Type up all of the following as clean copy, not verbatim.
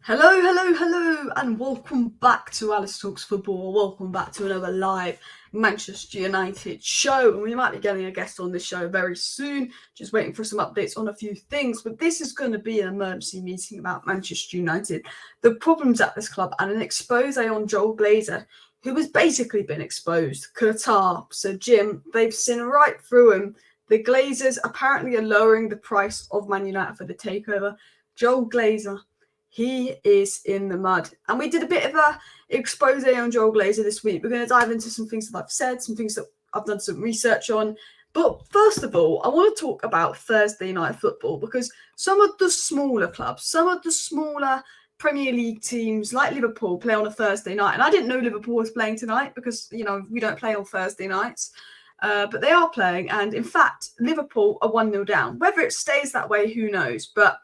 Hello, and welcome back to Alice Talks Football. Welcome back to another live Manchester United show. And we might be getting a guest on this show very soon. Just waiting for some updates on a few things. But this is going to be an emergency meeting about Manchester United, the problems at this club, and an expose on Joel Glazer, who has basically been exposed. Qatar, Sir Jim, they've seen right through him. The Glazers apparently are lowering the price of Man United for the takeover. Joel Glazer, he is in the mud. And we did a bit of a expose on Joel Glazer this week. We're going to dive into some things that I've said, some things that I've done some research on. But first of all, I want to talk about Thursday night football, because some of the smaller clubs, some of the smaller Premier League teams like Liverpool play on a Thursday night. And I didn't know Liverpool was playing tonight because, we don't play on Thursday nights. But they are playing. And in fact, Liverpool are 1-0 down. Whether it stays that way, who knows? But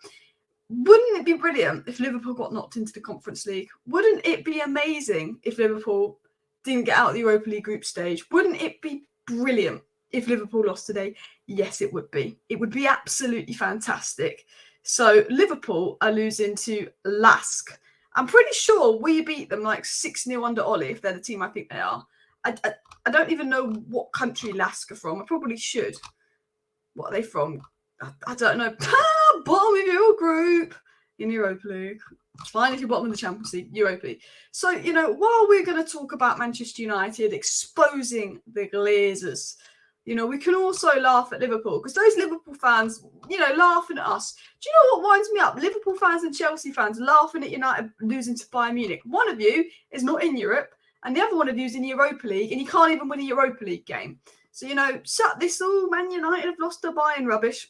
wouldn't it be brilliant if Liverpool got knocked into the Conference League? Wouldn't it be amazing if Liverpool didn't get out of the Europa League group stage? Wouldn't it be brilliant if Liverpool lost today? Yes, it would be. It would be absolutely fantastic. So Liverpool are losing to Lask. I'm pretty sure we beat them like 6-0 under Ollie, if they're the team I think they are. I don't even know what country Lask are from. I probably should. What are they from? I don't know. Bottom of your group in Europa League. It's fine if you're bottom of the Champions League, Europa League. So, while we're going to talk about Manchester United exposing the Glazers, we can also laugh at Liverpool, because those Liverpool fans, laughing at us. Do you know what winds me up? Liverpool fans and Chelsea fans laughing at United losing to Bayern Munich. One of you is not in Europe, and the other one of you is in Europa League, and you can't even win a Europa League game. So, shut this all Man United have lost to Bayern rubbish.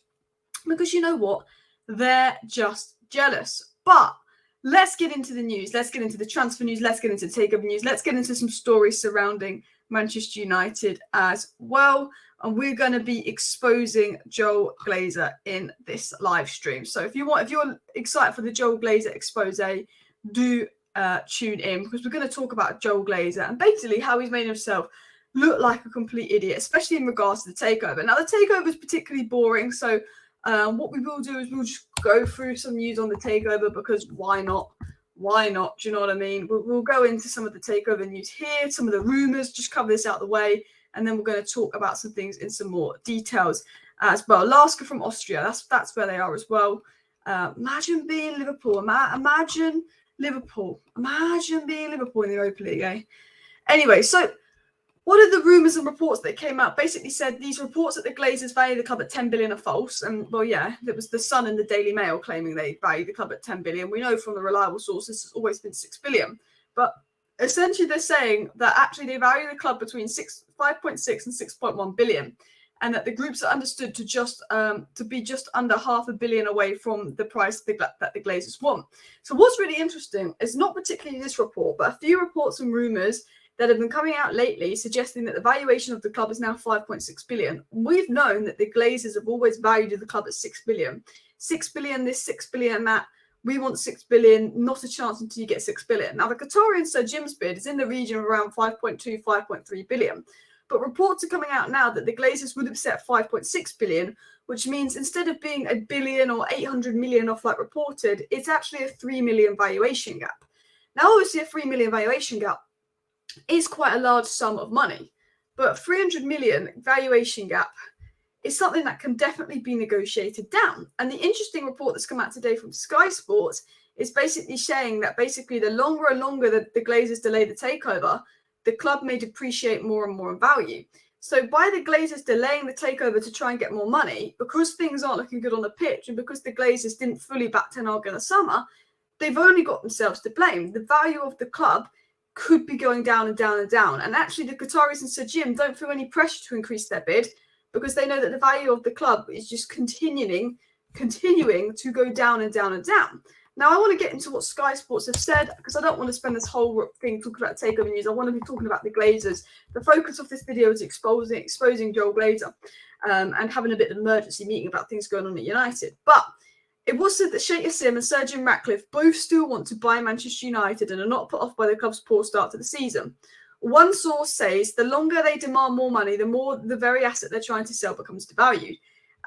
Because you know what? They're just jealous. But let's get into the news. Let's get into the transfer news. Let's get into the takeover news. Let's get into some stories surrounding Manchester United as well. And we're going to be exposing Joel Glazer in this live stream. So if you're excited for the Joel Glazer expose, do tune in, because we're going to talk about Joel Glazer and basically how he's made himself look like a complete idiot, especially in regards to the takeover. Now, the takeover is particularly boring, so what we will do is we'll just go through some news on the takeover, because why not? Why not? Do you know what I mean? We'll go into some of the takeover news here, some of the rumours, just cover this out of the way, and then we're going to talk about some things in some more details as well. Lasker from Austria, that's where they are as well. Imagine being Liverpool. Imagine Liverpool. Imagine being Liverpool in the Europa League, eh? Anyway, so one of the rumours and reports that came out basically said these reports that the Glazers value the club at 10 billion are false. And, well, yeah, it was the Sun and the Daily Mail claiming they value the club at 10 billion. We know from the reliable sources it's always been 6 billion. But essentially they're saying that actually they value the club between 5.6 and 6.1 billion. And that the groups are understood to be just under $500 million away from the price that the Glazers want. So what's really interesting is not particularly this report, but a few reports and rumours that have been coming out lately suggesting that the valuation of the club is now 5.6 billion. We've known that the Glazers have always valued the club at 6 billion. 6 billion this, 6 billion that. We want 6 billion, not a chance until you get 6 billion. Now, the Qatarian Sir Jim's bid is in the region of around 5.2, 5.3 billion. But reports are coming out now that the Glazers would have set 5.6 billion, which means instead of being a billion or 800 million off like reported, it's actually a 3 million valuation gap. Now, obviously, a 3 million valuation gap is quite a large sum of money, but 300 million valuation gap is something that can definitely be negotiated down. And the interesting report that's come out today from Sky Sports is basically saying that the longer and longer that the Glazers delay the takeover, the club may depreciate more and more in value. So by the Glazers delaying the takeover to try and get more money, because things aren't looking good on the pitch and because the Glazers didn't fully back Ten Hag in the summer, they've only got themselves to blame. The value of the club could be going down and down and down. And actually the Qataris and Sir Jim don't feel any pressure to increase their bid, because they know that the value of the club is just continuing to go down and down and down. Now, I want to get into what Sky Sports have said, because I don't want to spend this whole thing talking about takeover news. I want to be talking about the Glazers. The focus of this video is exposing Joel Glazer and having a bit of an emergency meeting about things going on at United. But it was said that Sheikh Yassim and Sir Jim Ratcliffe both still want to buy Manchester United and are not put off by the club's poor start to the season. One source says the longer they demand more money, the more the very asset they're trying to sell becomes devalued.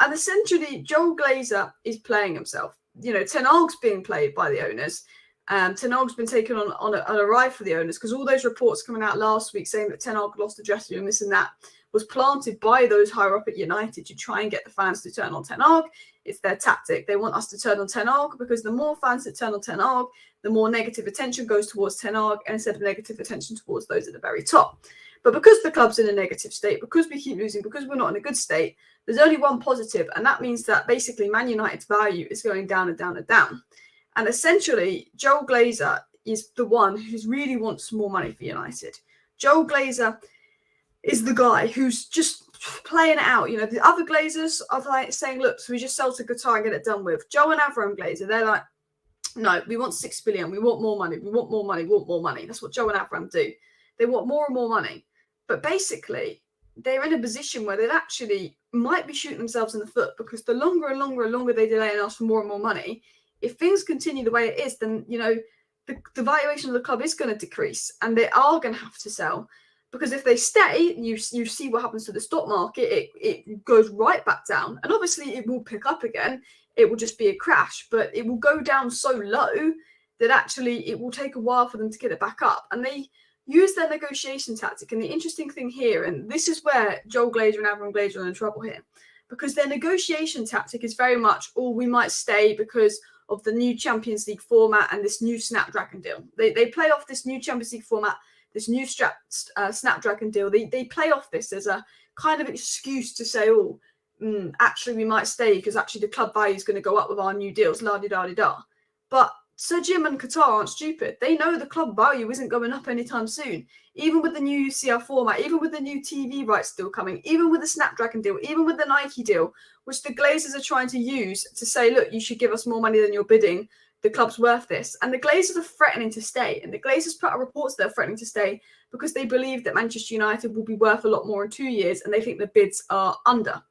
And essentially, Joel Glazer is playing himself. Ten Hag's being played by the owners. Ten Hag's been taken on a ride for the owners, because all those reports coming out last week saying that Ten Hag lost the dressing room, this and that, was planted by those higher up at United to try and get the fans to turn on Ten Hag. It's their tactic. They want us to turn on Ten Hag, because the more fans that turn on Ten Hag, the more negative attention goes towards Ten Hag, and instead of negative attention towards those at the very top. But because the club's in a negative state, because we keep losing, because we're not in a good state, there's only one positive, and that means that basically Man United's value is going down and down and down. And essentially, Joel Glazer is the one who really wants more money for United. Joel Glazer is the guy who's just playing it out. You know, the other Glazers are like saying, look, so we just sell to Qatar and get it done with. Joe and Abraham Glazer, they're like, no, we want 6 billion. We want more money. We want more money. We want more money. That's what Joe and Abraham do. They want more and more money. But basically, they're in a position where they actually might be shooting themselves in the foot, because the longer and longer they delay and ask for more and more money, if things continue the way it is, then, you know, the valuation of the club is going to decrease, and they are going to have to sell. Because if they stay, you see what happens to the stock market. It goes right back down. And obviously it will pick up again. It will just be a crash, but it will go down so low that actually it will take a while for them to get it back up. And they use their negotiation tactic. And the interesting thing here, and this is where Joel Glazer and Abraham Glazer are in trouble here, because their negotiation tactic is very much, oh, we might stay because of the new Champions League format and this new Snapdragon deal. They play off this new Champions League format, this new Snapdragon deal. They play off this as a kind of excuse to say, oh, actually we might stay because actually the club value is going to go up with our new deals, la-di-da-di-da. But Sir Jim and Qatar aren't stupid. They know the club value isn't going up anytime soon. Even with the new UCL format, even with the new TV rights deal coming, even with the Snapdragon deal, even with the Nike deal, which the Glazers are trying to use to say, look, you should give us more money than you're bidding. The club's worth this. And the Glazers are threatening to stay. And the Glazers put out reports they're threatening to stay because they believe that Manchester United will be worth a lot more in 2 years, and they think the bids are under.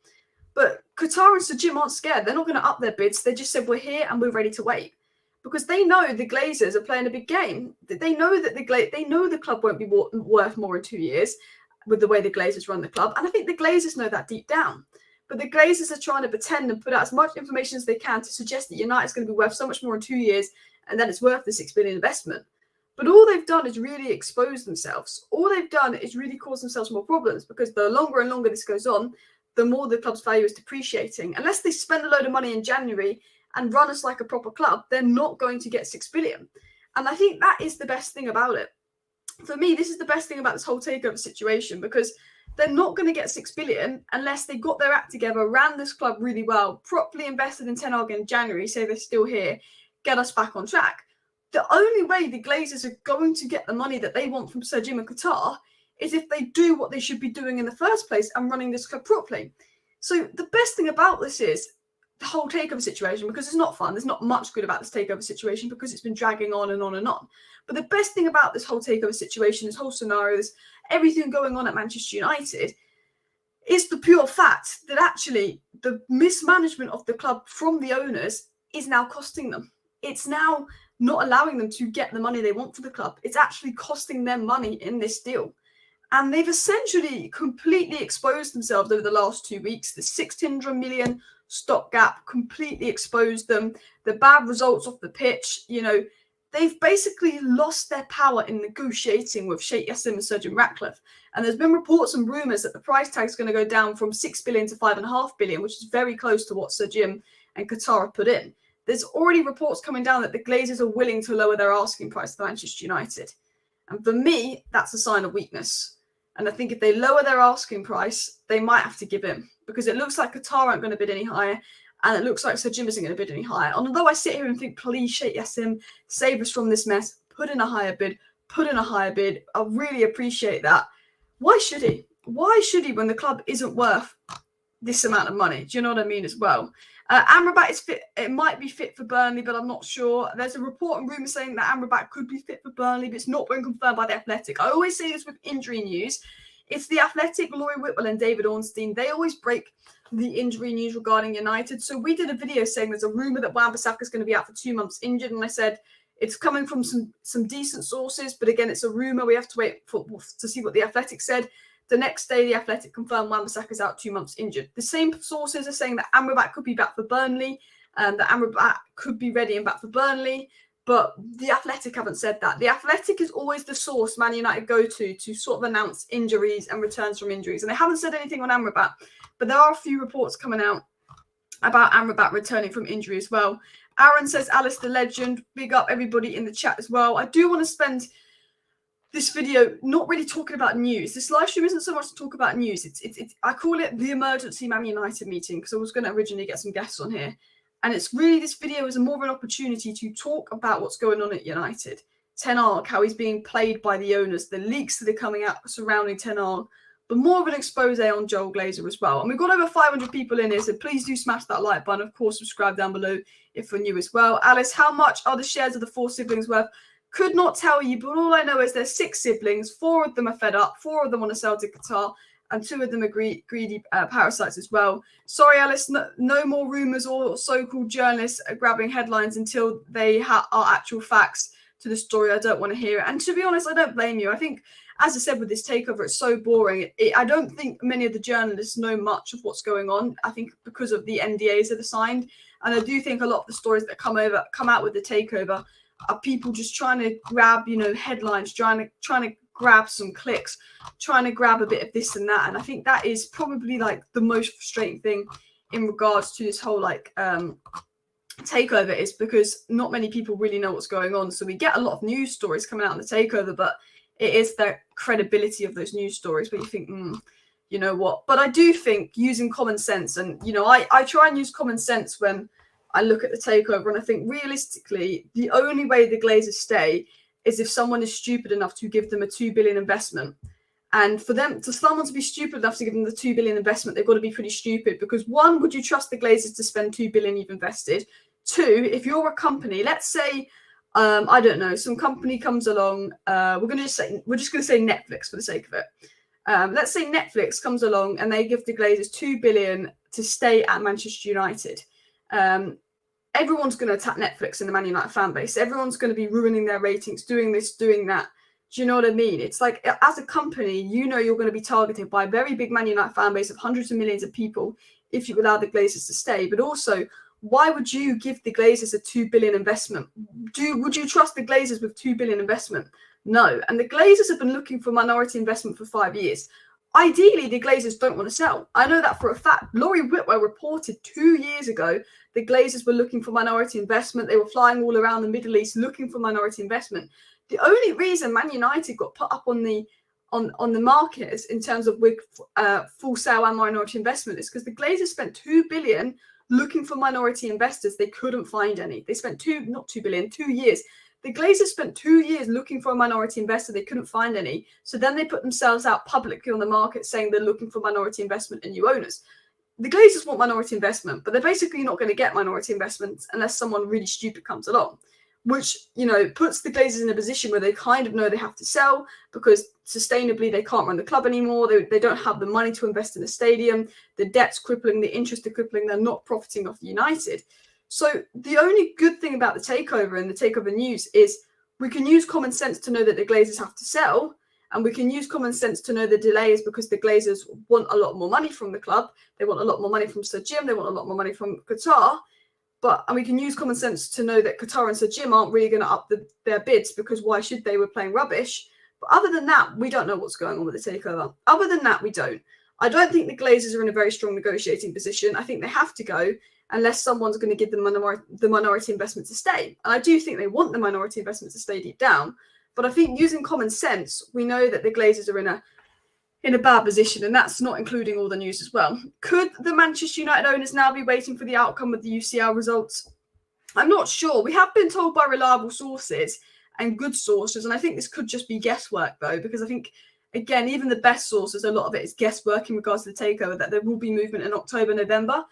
But Qatar and Sir Jim aren't scared. They're not going to up their bids. They just said, we're here and we're ready to wait. Because they know the Glazers are playing a big game. They know that they know the club won't be worth more in 2 years with the way the Glazers run the club. And I think the Glazers know that deep down. But the Glazers are trying to pretend and put out as much information as they can to suggest that United's going to be worth so much more in 2 years, and then it's worth the $6 billion investment. But all they've done is really expose themselves. All they've done is really cause themselves more problems, because the longer and longer this goes on, the more the club's value is depreciating. Unless they spend a load of money in January and run us like a proper club, they're not going to get 6 billion. And I think that is the best thing about it. For me, this is the best thing about this whole takeover situation, because they're not going to get 6 billion unless they got their act together, ran this club really well, properly invested in Ten Hag in January, say they're still here, get us back on track. The only way the Glazers are going to get the money that they want from Sir Jim and Qatar is if they do what they should be doing in the first place and running this club properly. So the best thing about this is the whole takeover situation, because it's not fun. There's not much good about this takeover situation because it's been dragging on and on and on. But the best thing about this whole takeover situation, this whole scenario, this everything going on at Manchester United, is the pure fact that actually the mismanagement of the club from the owners is now costing them. It's now not allowing them to get the money they want for the club. It's actually costing them money in this deal. And they've essentially completely exposed themselves over the last 2 weeks. The 600 million stock gap completely exposed them. The bad results off the pitch, you know, they've basically lost their power in negotiating with Sheikh Yassim and Sir Jim Ratcliffe. And there's been reports and rumours that the price tag is going to go down from 6 billion to 5.5 billion, which is very close to what Sir Jim and Qatar have put in. There's already reports coming down that the Glazers are willing to lower their asking price to Manchester United. And for me, that's a sign of weakness. And I think if they lower their asking price, they might have to give in, because it looks like Qatar aren't going to bid any higher, and it looks like Sir Jim isn't going to bid any higher. And although I sit here and think, please, Sheikh Yassim, save us from this mess, put in a higher bid, I really appreciate that. Why should he? Why should he when the club isn't worth this amount of money? Do you know what I mean as well? Amrabat is fit. It might be fit for Burnley, but I'm not sure. There's a report and rumour saying that Amrabat could be fit for Burnley, but it's not been confirmed by The Athletic. I always say this with injury news. It's The Athletic, Laurie Whitwell and David Ornstein. They always break the injury news regarding United. So we did a video saying there's a rumour that Wan-Bissaka is going to be out for 2 months injured. And I said it's coming from some decent sources. But again, it's a rumour. We have to wait to see what The Athletic said. The next day, The Athletic confirmed Wan-Bissaka is out 2 months injured. The same sources are saying that Amrabat could be back for Burnley, that Amrabat could be ready and back for Burnley. but The Athletic haven't said that. The Athletic is always the source Man United go to sort of announce injuries and returns from injuries. And they haven't said anything on Amrabat, but there are a few reports coming out about Amrabat returning from injury as well. Aaron says, Alice the legend. Big up everybody in the chat as well. I do want to spend this video not really talking about news. This live stream isn't so much to talk about news. It's I call it the emergency Man United meeting, because I was going to originally get some guests on here. And it's really, this video is more of an opportunity to talk about what's going on at United. Ten Hag, how he's being played by the owners, the leaks that are coming out surrounding Ten Hag, but more of an expose on Joel Glazer as well. And we've got over 500 people in here, so please do smash that like button. Of course, subscribe down below if you're new as well. Alice, how much are the shares of the 4 siblings worth? Could not tell you, but all I know is there's 6 siblings. 4 of them are fed up. 4 of them want to sell to Qatar, and 2 of them are greedy parasites as well. Sorry, Alice, no more rumours or so-called journalists are grabbing headlines until they are actual facts to the story. I don't want to hear it. And to be honest, I don't blame you. I think, as I said, with this takeover, it's so boring. I don't think many of the journalists know much of what's going on. I think because of the NDAs that are signed. And I do think a lot of the stories that come out with the takeover are people just trying to grab, headlines, trying to grab some clicks, trying to grab a bit of this and that. And I think that is probably like the most frustrating thing in regards to this whole takeover, is because not many people really know what's going on. So we get a lot of news stories coming out on the takeover, but it is the credibility of those news stories where you think, you know what? But I do think using common sense, and I try and use common sense when I look at the takeover, and I think realistically, the only way the Glazers stay is if someone is stupid enough to give them a 2 billion investment. And for someone to be stupid enough to give them the 2 billion investment, they've got to be pretty stupid, because 1, would you trust the Glazers to spend 2 billion you've invested? 2, if you're a company, let's say, I don't know, some company comes along, we're just going to say Netflix for the sake of it. Let's say Netflix comes along and they give the Glazers 2 billion to stay at Manchester United. Everyone's going to attack Netflix and the Man United fan base. Everyone's going to be ruining their ratings, doing this, doing that. Do you know what I mean? It's like, as a company, you're going to be targeted by a very big Man United fan base of hundreds of millions of people if you allow the Glazers to stay. But also, why would you give the Glazers a 2 billion investment? Would you trust the Glazers with 2 billion investment? No. And the Glazers have been looking for minority investment for 5 years. Ideally, the Glazers don't want to sell. I know that for a fact. Laurie Whitwell reported 2 years ago the Glazers were looking for minority investment. They were flying all around the Middle East looking for minority investment. The only reason Man United got put up on the market in terms of with full sale and minority investment is because the Glazers spent 2 billion looking for minority investors. They couldn't find any. They spent 2 years. The Glazers spent 2 years looking for a minority investor. They couldn't find any. So then they put themselves out publicly on the market saying they're looking for minority investment and new owners. The Glazers want minority investment, but they're basically not going to get minority investment unless someone really stupid comes along, which, puts the Glazers in a position where they kind of know they have to sell because sustainably they can't run the club anymore. They don't have the money to invest in the stadium. The debt's crippling, the interest are crippling. They're not profiting off United. So the only good thing about the takeover and the takeover news is we can use common sense to know that the Glazers have to sell, and we can use common sense to know the delay is because the Glazers want a lot more money from the club. They want a lot more money from Sir Jim. They want a lot more money from Qatar. And we can use common sense to know that Qatar and Sir Jim aren't really going to up their bids, because why should they? We're playing rubbish. But other than that, we don't know what's going on with the takeover. Other than that, we don't. I don't think the Glazers are in a very strong negotiating position. I think they have to go unless someone's going to give them the minority investment to stay. And I do think they want the minority investment to stay deep down. But I think using common sense, we know that the Glazers are in a bad position, and that's not including all the news as well. Could the Manchester United owners now be waiting for the outcome of the UCL results? I'm not sure. We have been told by reliable sources and good sources, and I think this could just be guesswork, though, because I think, again, even the best sources, a lot of it is guesswork in regards to the takeover, that there will be movement in October, November.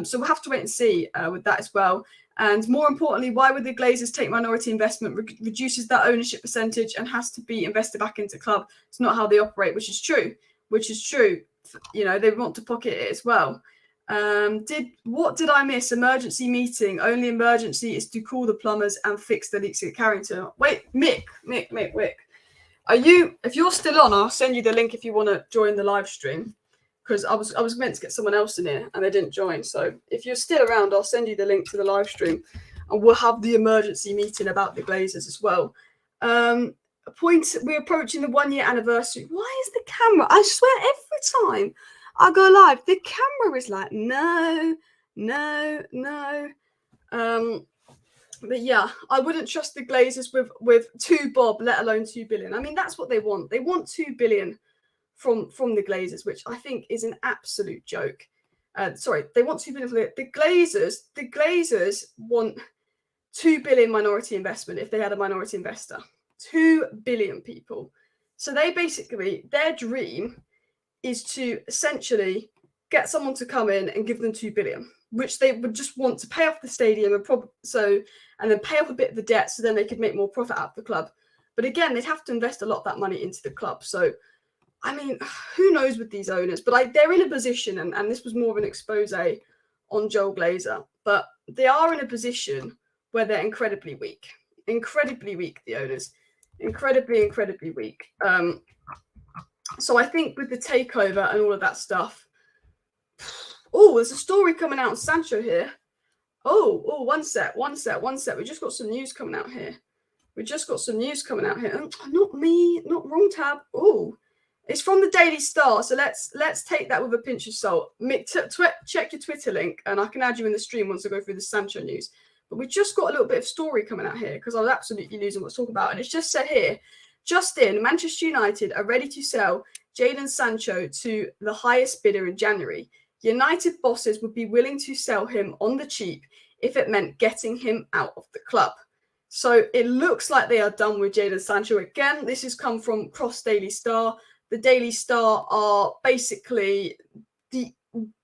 So we'll have to wait and see with that as well. And more importantly, why would the Glazers take minority investment? Reduces that ownership percentage and has to be invested back into club. It's not how they operate, which is true. They want to pocket it as well. What did I miss? Emergency meeting. Only emergency is to call the plumbers and fix the leaks at Carrington. Wait, Mick. If you're still on, I'll send you the link if you want to join the live stream. Because I was meant to get someone else in here and they didn't join. So if you're still around, I'll send you the link to the live stream. and we'll have the emergency meeting about the Glazers as well. We're approaching the 1 year anniversary. Why is the camera? I swear every time I go live, the camera is like, no. But yeah, I wouldn't trust the Glazers with 2 bob, let alone 2 billion. I mean, that's what they want. They want 2 billion from the Glazers, which I think is an absolute joke. They want 2 billion from the Glazers. The Glazers want 2 billion minority investment if they had a minority investor. 2 billion people. So they basically, their dream is to essentially get someone to come in and give them 2 billion, which they would just want to pay off the stadium and then pay off a bit of the debt so then they could make more profit out of the club. But again, they'd have to invest a lot of that money into the club. So, I mean, who knows with these owners? But they're in a position, and this was more of an expose on Joel Glazer, but they are in a position where they're incredibly weak. Incredibly weak, the owners. Incredibly weak. So I think with the takeover and all of that stuff, there's a story coming out on Sancho here. One sec. We just got some news coming out here. Not me, not wrong tab. It's from the Daily Star. So let's take that with a pinch of salt. Mick, check your Twitter link, and I can add you in the stream once I go through the Sancho news. But we just got a little bit of story coming out here because I was absolutely losing what to talk about. And it's just said here, just in, Manchester United are ready to sell Jadon Sancho to the highest bidder in January. United bosses would be willing to sell him on the cheap if it meant getting him out of the club. So it looks like they are done with Jadon Sancho. Again, this has come from Cross Daily Star. The Daily Star are basically the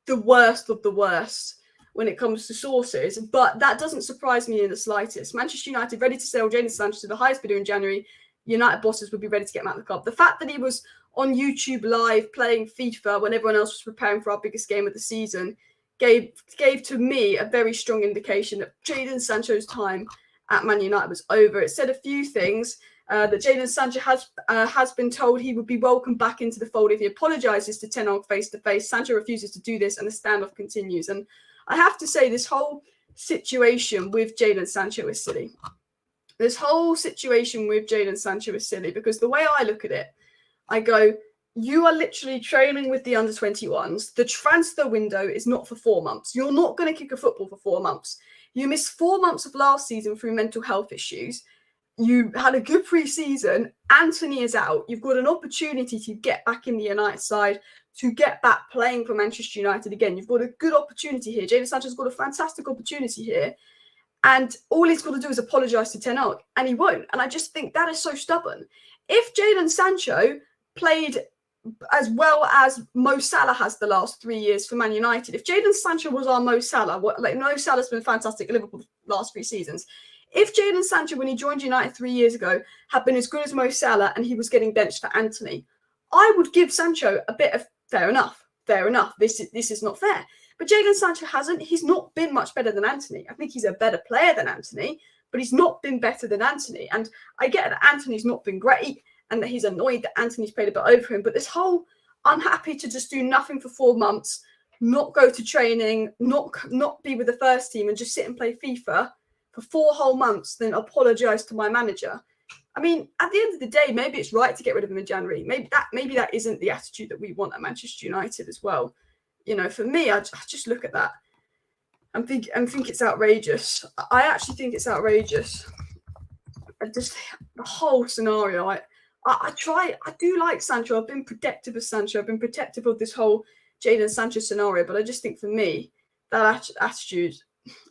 worst of the worst when it comes to sources, but that doesn't surprise me in the slightest. Manchester United ready to sell Jadon Sancho to the highest bidder in January. United bosses would be ready to get him out of the club. The fact that he was on YouTube live playing FIFA when everyone else was preparing for our biggest game of the season gave to me a very strong indication that Jadon Sancho's time at Man United was over. It said a few things. That Jadon Sancho has been told he would be welcomed back into the fold if he apologises to Ten Hag face-to-face. Sancho refuses to do this, and the standoff continues. And I have to say, this whole situation with Jadon Sancho is silly. Because the way I look at it, I go, you are literally training with the under-21s. The transfer window is not for 4 months. You're not going to kick a football for 4 months. You missed 4 months of last season through mental health issues. You had a good pre-season. Anthony is out. You've got an opportunity to get back in the United side, to get back playing for Manchester United again. You've got a good opportunity here. Jadon Sancho's got a fantastic opportunity here. And all he's got to do is apologise to Ten Hag, and he won't. And I just think that is so stubborn. If Jadon Sancho played as well as Mo Salah has the last 3 years for Man United, if Jadon Sancho was our Mo Salah, Mo Salah's been fantastic at Liverpool the last 3 seasons. If Jadon Sancho, when he joined United 3 years ago, had been as good as Mo Salah and he was getting benched for Anthony, I would give Sancho a bit of fair enough. This is not fair. But Jadon Sancho hasn't. He's not been much better than Anthony. I think he's a better player than Anthony, but he's not been better than Anthony. And I get that Anthony's not been great and that he's annoyed that Anthony's played a bit over him. But this whole, I'm happy to just do nothing for 4 months, not go to training, not be with the first team and just sit and play FIFA for 4 whole months, then apologise to my manager. I mean, at the end of the day, maybe it's right to get rid of him in January. Maybe that isn't the attitude that we want at Manchester United as well. You know, for me, I just look at that and think it's outrageous. I actually think it's outrageous. Just the whole scenario. I do like Sancho. I've been protective of Sancho. I've been protective of this whole Jadon Sancho scenario. But I just think for me, that attitude,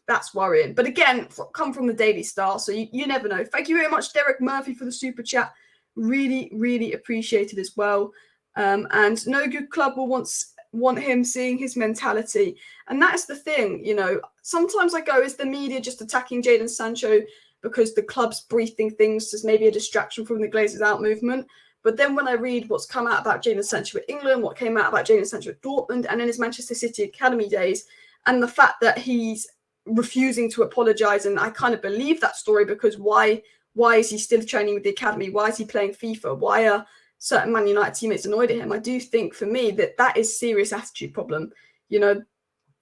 that's worrying. But again, come from the Daily Star, so you never know. Thank you very much, Derek Murphy, for the super chat. Really, really appreciated as well. And no good club will want him, seeing his mentality. And that's the thing, you know. Sometimes I go, is the media just attacking Jadon Sancho because the club's breathing things as maybe a distraction from the Glazers out movement? But then when I read what's come out about Jadon Sancho at England, what came out about Jadon Sancho at Dortmund, and in his Manchester City Academy days, and the fact that he's refusing to apologise, and I kind of believe that story, because why is he still training with the academy? Why is he playing FIFA? Why are certain Man United teammates annoyed at him? I do think for me that is serious attitude problem. You know,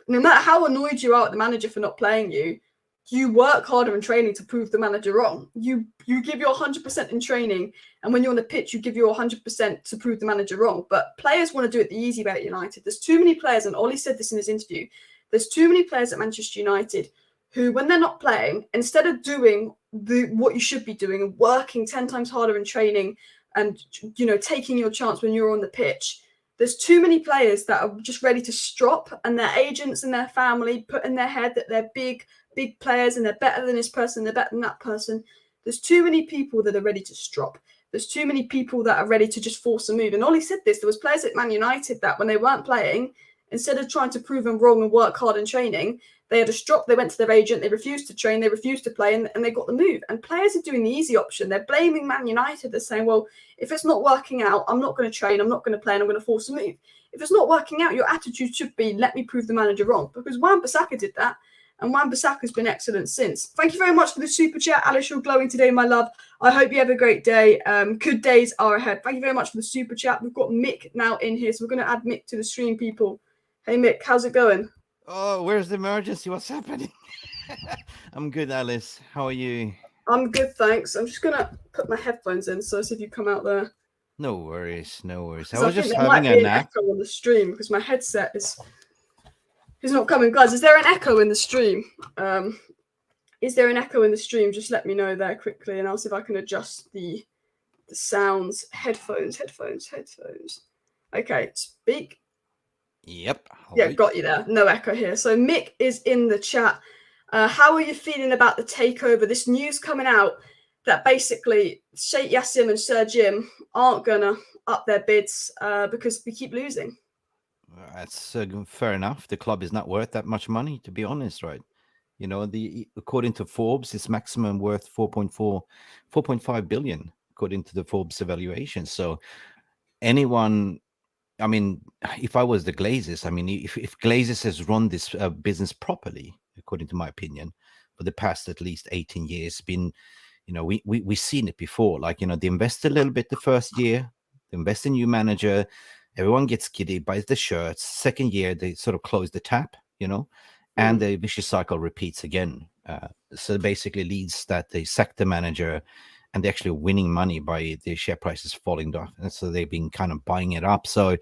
no matter how annoyed you are at the manager for not playing you, you work harder in training to prove the manager wrong. You give your 100% in training, and when you're on the pitch, you give your 100% to prove the manager wrong. But players want to do it the easy way at United. There's too many players, and Ollie said this in his interview, there's too many players at Manchester United who, when they're not playing, instead of doing what you should be doing and working 10 times harder in training and, you know, taking your chance when you're on the pitch, there's too many players that are just ready to strop, and their agents and their family put in their head that they're big players and they're better than this person, they're better than that person. There's too many people that are ready to strop. There's too many people that are ready to just force a move. And Ollie said this, there was players at Man United that when they weren't playing, instead of trying to prove them wrong and work hard in training, they had a strop, they went to their agent, they refused to train, they refused to play, and they got the move. And players are doing the easy option. They're blaming Man United. They're saying, well, if it's not working out, I'm not going to train, I'm not going to play, and I'm going to force a move. If it's not working out, your attitude should be, let me prove the manager wrong. Because Wan-Bissaka did that. And Wan-Bissaka's been excellent since. Thank you very much for the super chat, Alice. You're glowing today, my love. I hope you have a great day. Good days are ahead. Thank you very much for the super chat. We've got Mick now in here, so we're going to add Mick to the stream, people. Hey, Mick, how's it going? Oh, where's the emergency? What's happening? I'm good, Alice. How are you? I'm good, thanks. I'm just going to put my headphones in, so see if you come out there. No worries, no worries. I was just having a nap. Echo on the stream because my headset is not coming. Guys, is there an echo in the stream? Is there an echo in the stream? Just let me know there quickly, and I'll see if I can adjust the sounds. Headphones. Okay, speak. Yep. Yeah, got you there. No echo here. So Mick is in the chat. How are you feeling about the takeover? This news coming out that basically Sheikh Yassim and Sir Jim aren't gonna up their bids because we keep losing. That's fair enough. The club is not worth that much money, to be honest, right? You know, according to Forbes, it's maximum worth 4.5 billion, according to the Forbes evaluation. So anyone, I mean, if I was the Glazers, I mean, if Glazers has run this business properly, according to my opinion, for the past at least 18 years, been, you know, we've seen it before. Like, you know, they invest a little bit the first year, they invest in new manager, everyone gets giddy, buys the shirts. Second year, they sort of close the tap, you know, and the vicious cycle repeats again. So basically leads that they sack the manager and they're actually winning money by the share prices falling off. And so they've been kind of buying it up. So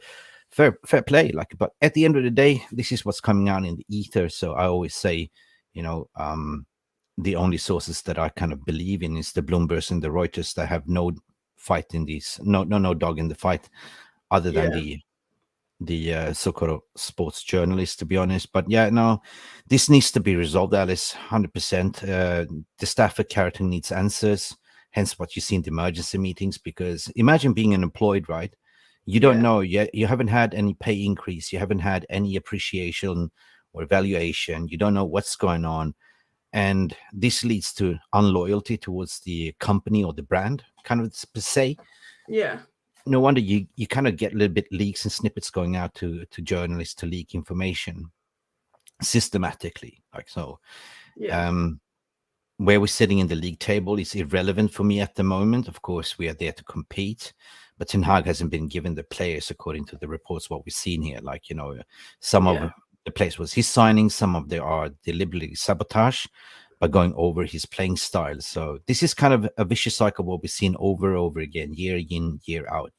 fair play. Like, but at the end of the day, this is what's coming out in the ether. So I always say, you know, the only sources that I kind of believe in is the Bloombergs and the Reuters that have no fight in these, no dog in the fight, other than the so-called sports journalists, to be honest. But yeah, no, this needs to be resolved, Alice, 100%. The Stafford character needs answers, hence what you see in the emergency meetings, because imagine being unemployed, right? You don't know yet, you haven't had any pay increase, you haven't had any appreciation or evaluation, you don't know what's going on. And this leads to unloyalty towards the company or the brand, kind of per se. Yeah. No wonder you kind of get a little bit leaks and snippets going out to journalists to leak information systematically, like so. Where we're sitting in the league table is irrelevant for me at the moment. Of course, we are there to compete, but Ten Hag hasn't been given the players according to the reports what we've seen here. Like, you know, some of the players was his signing, some of them are deliberately sabotage by going over his playing style. So this is kind of a vicious cycle what we've seen over and over again, year in, year out,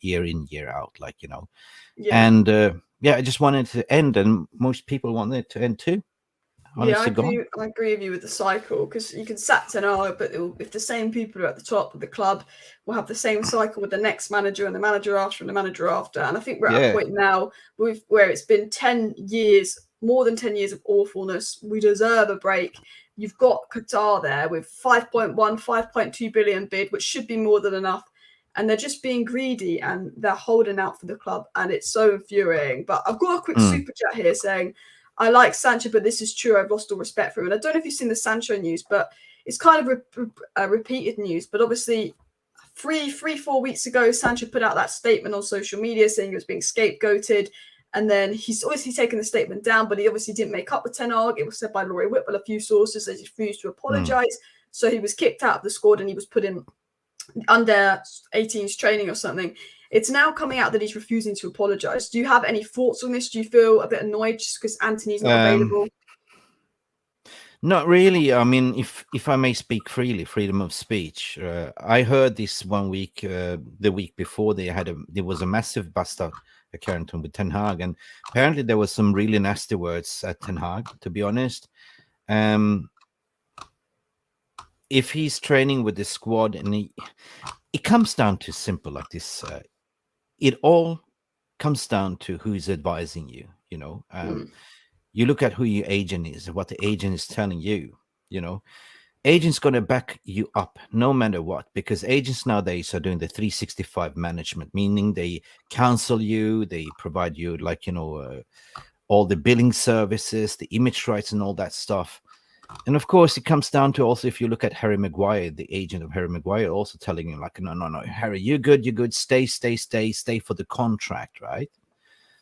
like, you know. And I just wanted to end, and most people want it to end too. I agree with you with the cycle, because you can sack Ten Hag, but if the same people are at the top of the club, we'll have the same cycle with the next manager and the manager after and the manager after. And I think we're at a point now where it's been 10 years, more than 10 years of awfulness. We deserve a break. You've got Qatar there with 5.2 billion bid, which should be more than enough. And they're just being greedy and they're holding out for the club. And it's so infuriating. But I've got a quick super chat here saying, I like Sancho, but this is true. I've lost all respect for him. And I don't know if you've seen the Sancho news, but it's kind of repeated news. But obviously, 4 weeks ago, Sancho put out that statement on social media saying he was being scapegoated. And then he's obviously taken the statement down, but he obviously didn't make up with Ten Hag. It was said by Laurie Whitwell, a few sources, that he refused to apologise. So he was kicked out of the squad and he was put in under 18s training or something. It's now coming out that he's refusing to apologise. Do you have any thoughts on this? Do you feel a bit annoyed just because Anthony's not available? Not really. I mean, if I may speak freely, freedom of speech. I heard this one week, the week before there was a massive bust out at Carrington with Ten Hag, and apparently there was some really nasty words at Ten Hag. To be honest, um, if he's training with the squad, and it comes down to simple like this. It all comes down to who's advising you. You look at who your agent is, what the agent is telling you. You know, agents going to back you up no matter what, because agents nowadays are doing the 365 management, meaning they counsel you, they provide you all the billing services, the image rights, and all that stuff. And of course, it comes down to also, if you look at Harry Maguire, the agent of Harry Maguire, also telling him like, no, Harry, you're good, stay for the contract, right?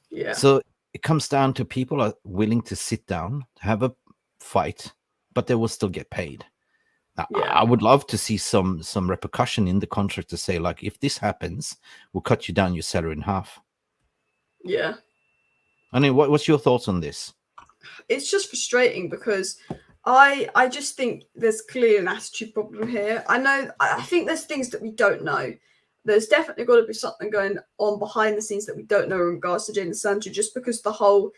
Yeah. So it comes down to people are willing to sit down, have a fight, but they will still get paid. Yeah. I would love to see some repercussion in the contract to say, like, if this happens, we'll cut you down your salary in half. Yeah. I mean, what's your thoughts on this? It's just frustrating because I just think there's clearly an attitude problem here. I think there's things that we don't know. There's definitely got to be something going on behind the scenes that we don't know in regards to Jadon Sancho, just because the whole,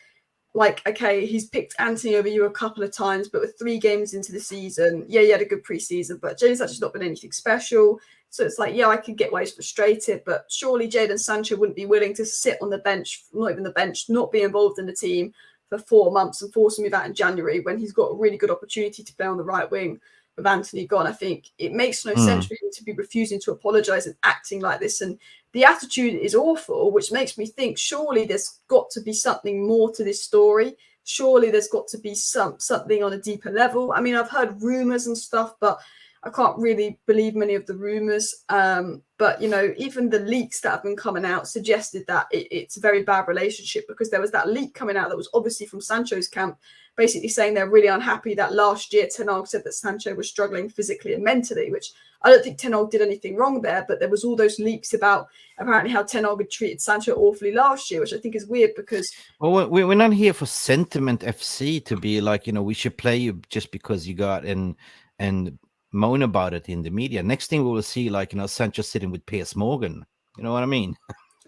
like, okay, he's picked Anthony over you a couple of times, but with 3 games into the season, yeah, he had a good preseason, but Jadon Sancho's not been anything special. So it's like, yeah, I can get why he's frustrated, but surely Jadon Sancho wouldn't be willing to sit on the bench, not even the bench, not be involved in the team for 4 months and force him out in January when he's got a really good opportunity to play on the right wing with Anthony gone. I think it makes no sense for him to be refusing to apologise and acting like this. And the attitude is awful, which makes me think surely there's got to be something more to this story. Surely there's got to be something on a deeper level. I mean, I've heard rumours and stuff, but I can't really believe many of the rumours. But, even the leaks that have been coming out suggested that it's a very bad relationship, because there was that leak coming out that was obviously from Sancho's camp, basically saying they're really unhappy that last year Ten Hag said that Sancho was struggling physically and mentally, which I don't think Ten Hag did anything wrong there, but there was all those leaks about apparently how Ten Hag had treated Sancho awfully last year, which I think is weird because... Well, we're not here for sentiment FC to be like, we should play you just because you got and moan about it in the media. Next thing we will see, like, Sancho sitting with Piers Morgan. You know what I mean?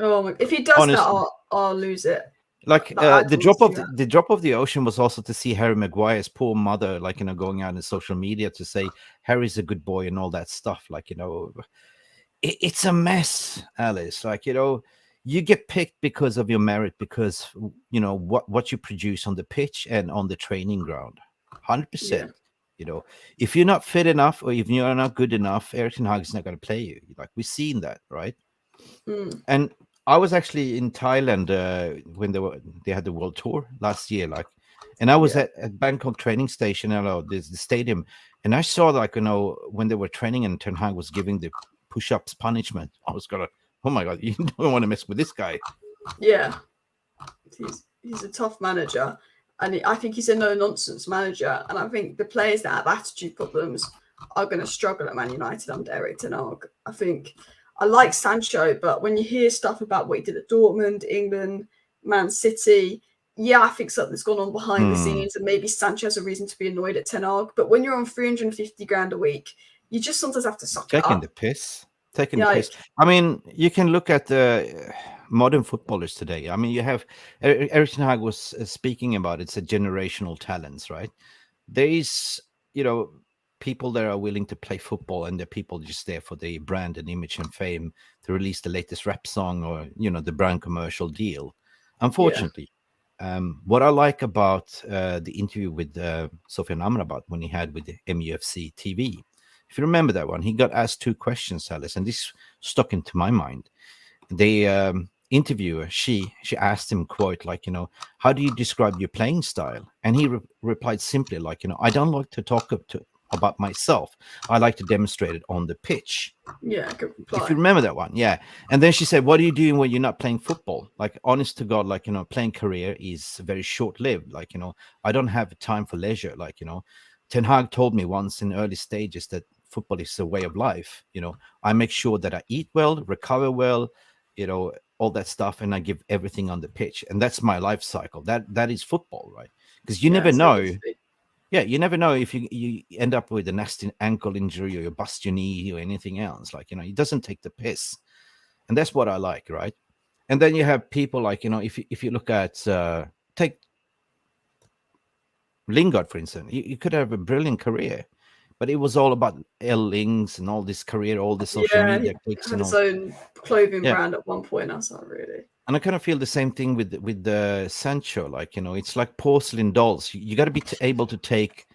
Oh, if he does honestly, that, I'll lose it. Like the drop of the ocean was also to see Harry Maguire's poor mother, like, going out in social media to say Harry's a good boy and all that stuff. Like, it's a mess, Alice. Like, you get picked because of your merit, because what you produce on the pitch and on the training ground, 100%. If you're not fit enough or if you're not good enough, Erik ten Hag is not going to play you. Like, we've seen that, right? And I was actually in Thailand when they had the world tour last year, like, and I was at Bangkok training station, there's the stadium, and I saw, like, when they were training and Ten Hag was giving the push-ups punishment. I was gonna, oh my god, you don't want to mess with this guy. Yeah, he's a tough manager, and I think he's a no-nonsense manager, and I think the players that have attitude problems are going to struggle at Man United under Erik ten Hag. I think I like Sancho, but when you hear stuff about what he did at Dortmund, England, Man City, yeah, I think something's gone on behind the scenes, and maybe Sancho has a reason to be annoyed at Ten Hag. But when you're on 350 grand a week, you just sometimes have to suck it up. Taking the piss. I mean, you can look at the modern footballers today. I mean, you have Erik ten Hag was speaking about it's a generational talents, right? There is, people that are willing to play football, and the people just there for the brand and image and fame to release the latest rap song or the brand commercial deal. Unfortunately, what I like about the interview with Sofian Amrabat when he had with the MUFC TV, if you remember that one, he got asked 2 questions, Alice, and this stuck into my mind. The interviewer, she asked him, quote, like, how do you describe your playing style? And he replied simply, like, I don't like to talk about myself. I like to demonstrate it on the pitch. Yeah, good reply. If you remember that one, yeah. And then she said, what are you doing when you're not playing football? Like, honest to God, like, playing career is very short-lived. Like, I don't have time for leisure. Like, Ten Hag told me once in early stages that football is a way of life. I make sure that I eat well, recover well, all that stuff, and I give everything on the pitch. And that's my life cycle. That is football, right? Because you never know. Yeah, you never know if you end up with a nasty ankle injury or you bust your knee or anything else. Like, he doesn't take the piss. And that's what I like, right? And then you have people like, if you look at, take Lingard, for instance, you could have a brilliant career, but it was all about L-Links and all this career, all the social Yeah, he media clicks had and his all. own clothing Yeah. brand at one point. That's not really. And I kind of feel the same thing with the Sancho. Like, it's like porcelain dolls. You got to be able to take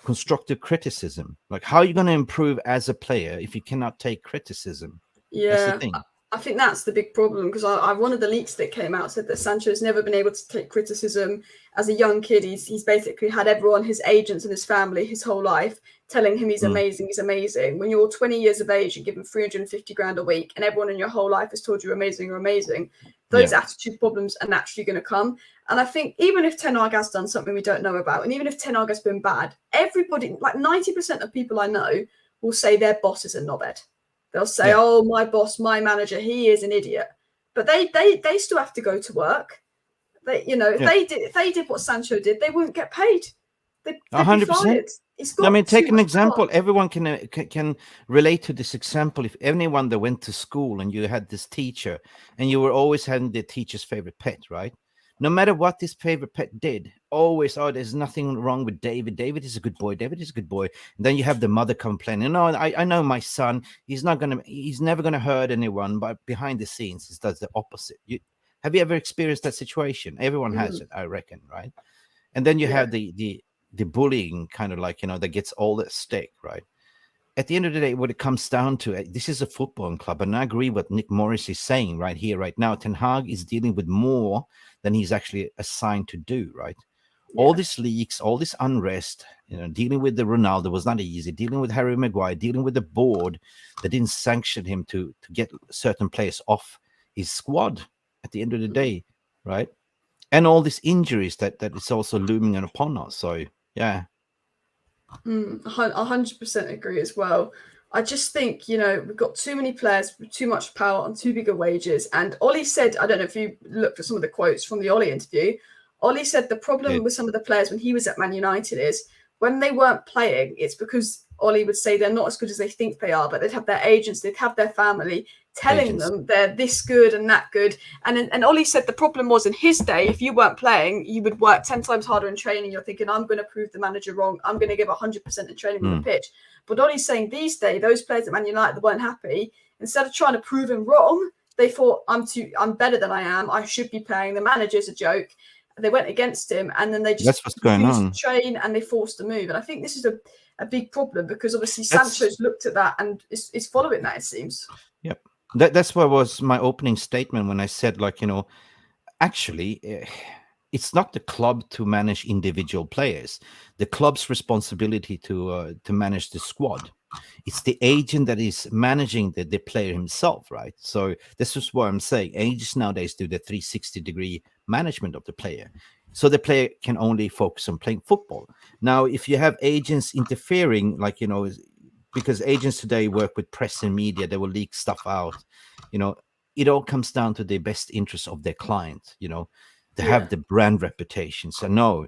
constructive criticism. Like, how are you going to improve as a player if you cannot take criticism? That's the Yeah, thing. I think that's the big problem, because one of the leaks that came out said that Sancho's never been able to take criticism. As a young kid, he's basically had everyone, his agents and his family, his whole life telling him he's amazing, he's amazing. When you're 20 years of age and given 350 grand a week, and everyone in your whole life has told you you're amazing, those attitude problems are naturally going to come. And I think even if Ten Hag has done something we don't know about, and even if Ten Hag has been bad, everybody, like 90% of people I know, will say their boss is a knobhead. They'll say, "Oh, my boss, my manager, he is an idiot," but they still have to go to work. They, if they did what Sancho did, they wouldn't get paid. They'd be 100%. fired. He's got. I mean, take too an much example. power. Everyone can relate to this example. If anyone that went to school and you had this teacher, and you were always having the teacher's favorite pet, right? No matter what this favorite pet did, always, there's nothing wrong with David. David is a good boy. David is a good boy. And then you have the mother complaining, "No, I know my son. He's never gonna hurt anyone." But behind the scenes, he does the opposite. Have you ever experienced that situation? Everyone has it, I reckon, right? And then you have the bullying, kind of like, that gets all at stake, right? At the end of the day, what it comes down to, this is a football club, and I agree what Nick Morris is saying right here, right now. Ten Hag is dealing with more than he's actually assigned to do, right? All these leaks, all this unrest, dealing with the Ronaldo was not easy. Dealing with Harry Maguire, dealing with the board that didn't sanction him to get certain players off his squad at the end of the day, right? And all these injuries that is also looming upon us. So, yeah. 100% agree as well. I just think, we've got too many players with too much power on too big of wages. And Ollie said, I don't know if you looked at some of the quotes from the Ollie interview. Ollie said the problem with some of the players when he was at Man United is when they weren't playing, it's because Ollie would say they're not as good as they think they are, but they'd have their agents, they'd have their family telling them they're this good and that good. And Ollie said the problem was in his day, if you weren't playing, you would work 10 times harder in training. You're thinking, I'm going to prove the manager wrong. I'm going to give 100% in training on the pitch. But Ollie's saying these days, those players at Man United that weren't happy, instead of trying to prove him wrong, they thought, I'm better than I am. I should be playing. The manager's a joke. They went against him, and then they just refused to train, and they forced a move. And I think this is a big problem, because obviously Sancho's looked at that and is following that, it seems. Yep. That's what was my opening statement when I said, like, actually, it's not the club to manage individual players. The club's responsibility to manage the squad. It's the agent that is managing the player himself, right? So this is what I'm saying. Agents nowadays do the 360-degree management of the player. So the player can only focus on playing football. Now, if you have agents interfering, like, because agents today work with press and media, they will leak stuff out. It all comes down to the best interest of their client, to have the brand reputation. So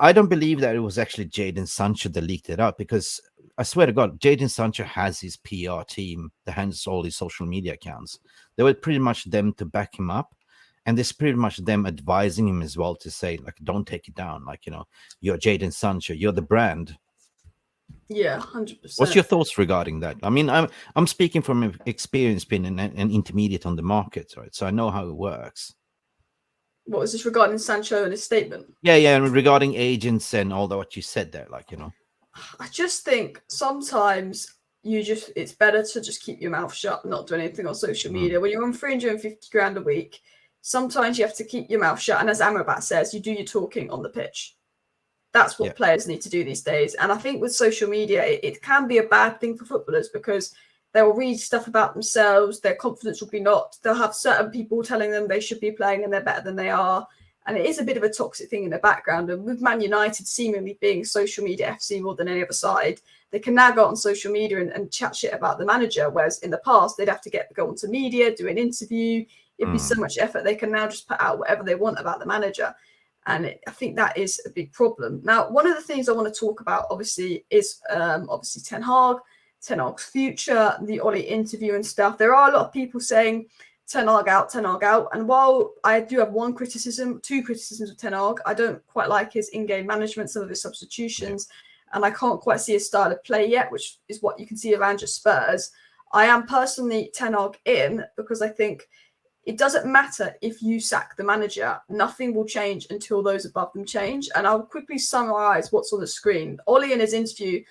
I don't believe that it was actually Jadon Sancho that leaked it out, because I swear to God, Jadon Sancho has his PR team that handles all his social media accounts. They were pretty much them to back him up. And there's pretty much them advising him as well to say, like, don't take it down. Like, you're Jadon Sancho, you're the brand. Yeah, 100%. What's your thoughts regarding that? I mean, I'm speaking from experience, being an intermediate on the market, right? So I know how it works. What was this regarding Sancho and his statement? Yeah, and regarding agents and all that what you said there, like, I just think sometimes it's better to just keep your mouth shut and not do anything on social media. When you're on 350 grand a week, sometimes you have to keep your mouth shut. And as Amrabat says, you do your talking on the pitch. That's what players need to do these days. And I think with social media, it can be a bad thing for footballers, because they'll read stuff about themselves. Their confidence will be knocked. They'll have certain people telling them they should be playing and they're better than they are. And it is a bit of a toxic thing in the background. And with Man United seemingly being social media FC more than any other side, they can now go on social media and chat shit about the manager. Whereas in the past, they'd have to go onto media, do an interview. It'd be so much effort. They can now just put out whatever they want about the manager. And I think that is a big problem. Now, one of the things I want to talk about, obviously, is obviously Ten Hag's future, the Ollie interview and stuff. There are a lot of people saying Ten Hag out. And while I do have two criticisms of Ten Hag, I don't quite like his in-game management, some of his substitutions, and I can't quite see his style of play yet, which is what you can see around your Spurs. I am personally Ten Hag in, because I think it doesn't matter if you sack the manager. Nothing will change until those above them change. And I'll quickly summarize what's on the screen. Ollie, in his interview,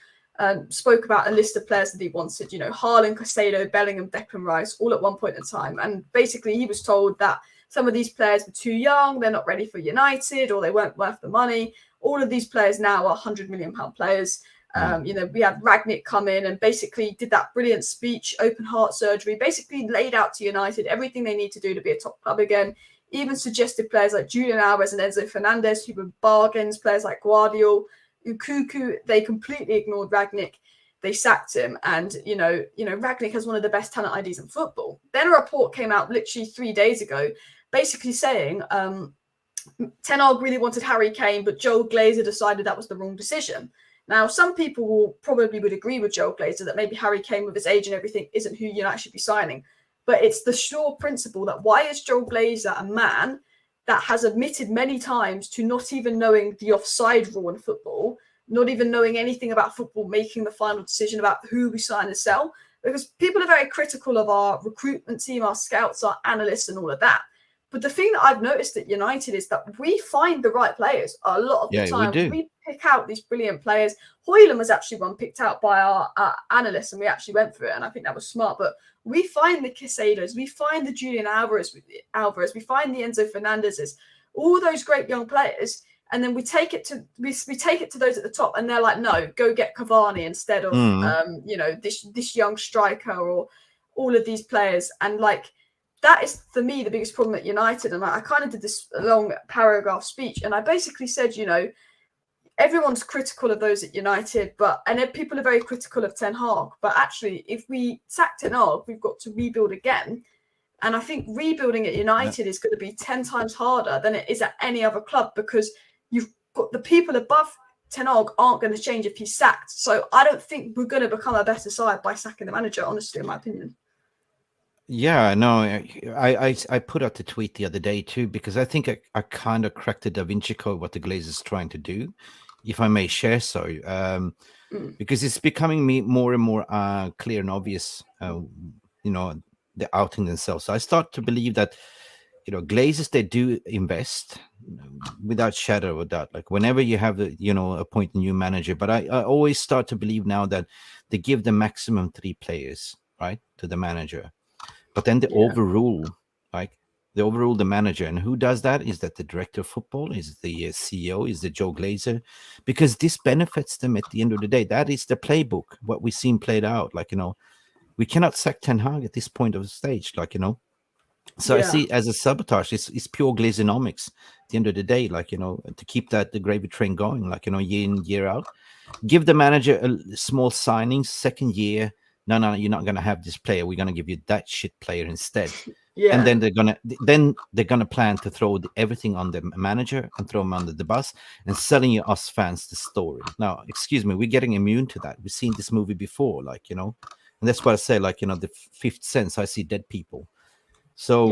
spoke about a list of players that he wanted, Haaland, Caicedo, Bellingham, Declan Rice, all at one point in time. And basically he was told that some of these players were too young, they're not ready for United, or they weren't worth the money. All of these players now are £100 million players. We had Ragnick come in and basically did that brilliant speech, open heart surgery, basically laid out to United everything they need to do to be a top club again. Even suggested players like Julian Alvarez and Enzo Fernandez, who were bargains, players like Guardiola, Ukuku. They completely ignored Ragnick. They sacked him. And, Ragnick has one of the best talent IDs in football. Then a report came out literally 3 days ago, basically saying Ten Hag really wanted Harry Kane, but Joel Glazer decided that was the wrong decision. Now, some people would agree with Joel Glazer that maybe Harry Kane, with his age and everything, isn't who United should be signing. But it's the sure principle that why is Joel Glazer, a man that has admitted many times to not even knowing the offside rule in football, not even knowing anything about football, making the final decision about who we sign and sell? Because people are very critical of our recruitment team, our scouts, our analysts, and all of that. But the thing that I've noticed at United is that we find the right players a lot of the time. We pick out these brilliant players. Hoyland was actually one picked out by our analysts, and we actually went for it, and I think that was smart. But we find the Caicedos, we find the Julian Alvarez, we find the Enzo Fernandezes, all those great young players, and then we take it to those at the top, and they're like, no, go get Cavani instead of this young striker or all of these players. And that is, for me, the biggest problem at United. And I kind of did this long paragraph speech, and I basically said, everyone's critical of those at United, and then people are very critical of Ten Hag. But actually, if we sack Ten Hag, we've got to rebuild again. And I think rebuilding at United is going to be 10 times harder than it is at any other club, because you've got the people above Ten Hag aren't going to change if he's sacked. So I don't think we're going to become a better side by sacking the manager, honestly, in my opinion. Yeah, no, I put out the tweet the other day too, because I think I kind of cracked the Da Vinci Code what the Glazers is trying to do, if I may share so, because it's becoming more and more clear and obvious, they're outing themselves. So I start to believe that, Glazers, they do invest without shadow of a doubt. Like whenever you have appoint a new manager, but I always start to believe now that they give the maximum 3 players, right, to the manager. But then they overrule the manager. And who does that? Is that the director of football? Is the CEO? Is the Joe Glazer? Because this benefits them at the end of the day. That is the playbook, what we've seen played out. We cannot sack Ten Hag at this point of the stage, So I see as a sabotage, it's pure Glazenomics at the end of the day, to keep the gravy train going, year in, year out. Give the manager a small signing, second year. No, you're not going to have this player. We're going to give you that shit player instead. And then they're gonna plan to throw everything on the manager and throw him under the bus and selling us fans the story. Now, excuse me, we're getting immune to that. We've seen this movie before, and that's why I say, the Fifth Sense. I see dead people. So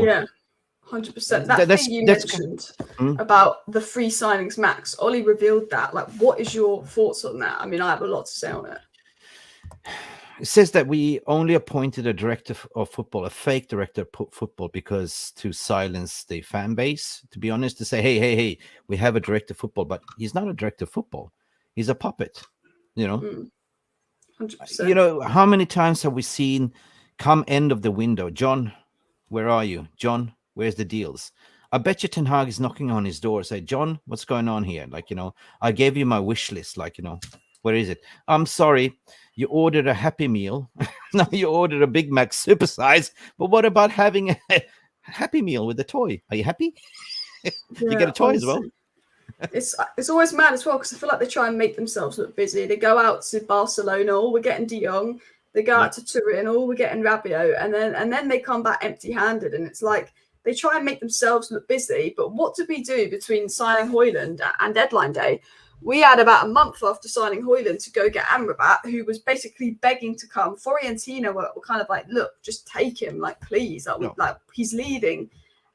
100%. That thing you mentioned about the free signings max, Ollie revealed that. What is your thoughts on that? I mean, I have a lot to say on it. It says that we only appointed a director of football, a fake director of football, because to silence the fan base, to be honest, to say, hey, we have a director of football, but he's not a director of football. He's a puppet, 100%. How many times have we seen come end of the window, John, where are you? John, where's the deals? I bet you Ten Hag is knocking on his door, say, John, what's going on here? I gave you my wish list, where is it? I'm sorry, you ordered a Happy Meal. Now you ordered a Big Mac supersize. But what about having a Happy Meal with a toy? Are you happy? You get a toy as well. It's always mad as well, because I feel like they try and make themselves look busy. They go out to Barcelona, or we're getting De Jong. They go out to Turin, or we're getting Rabiot, and then they come back empty-handed. And it's like, they try and make themselves look busy. But what did we do between signing Højlund and deadline day? We had about a month after signing Højlund to go get Amrabat, who was basically begging to come. Fiorentina were kind of like, look, just take him, like, please, like he's leaving.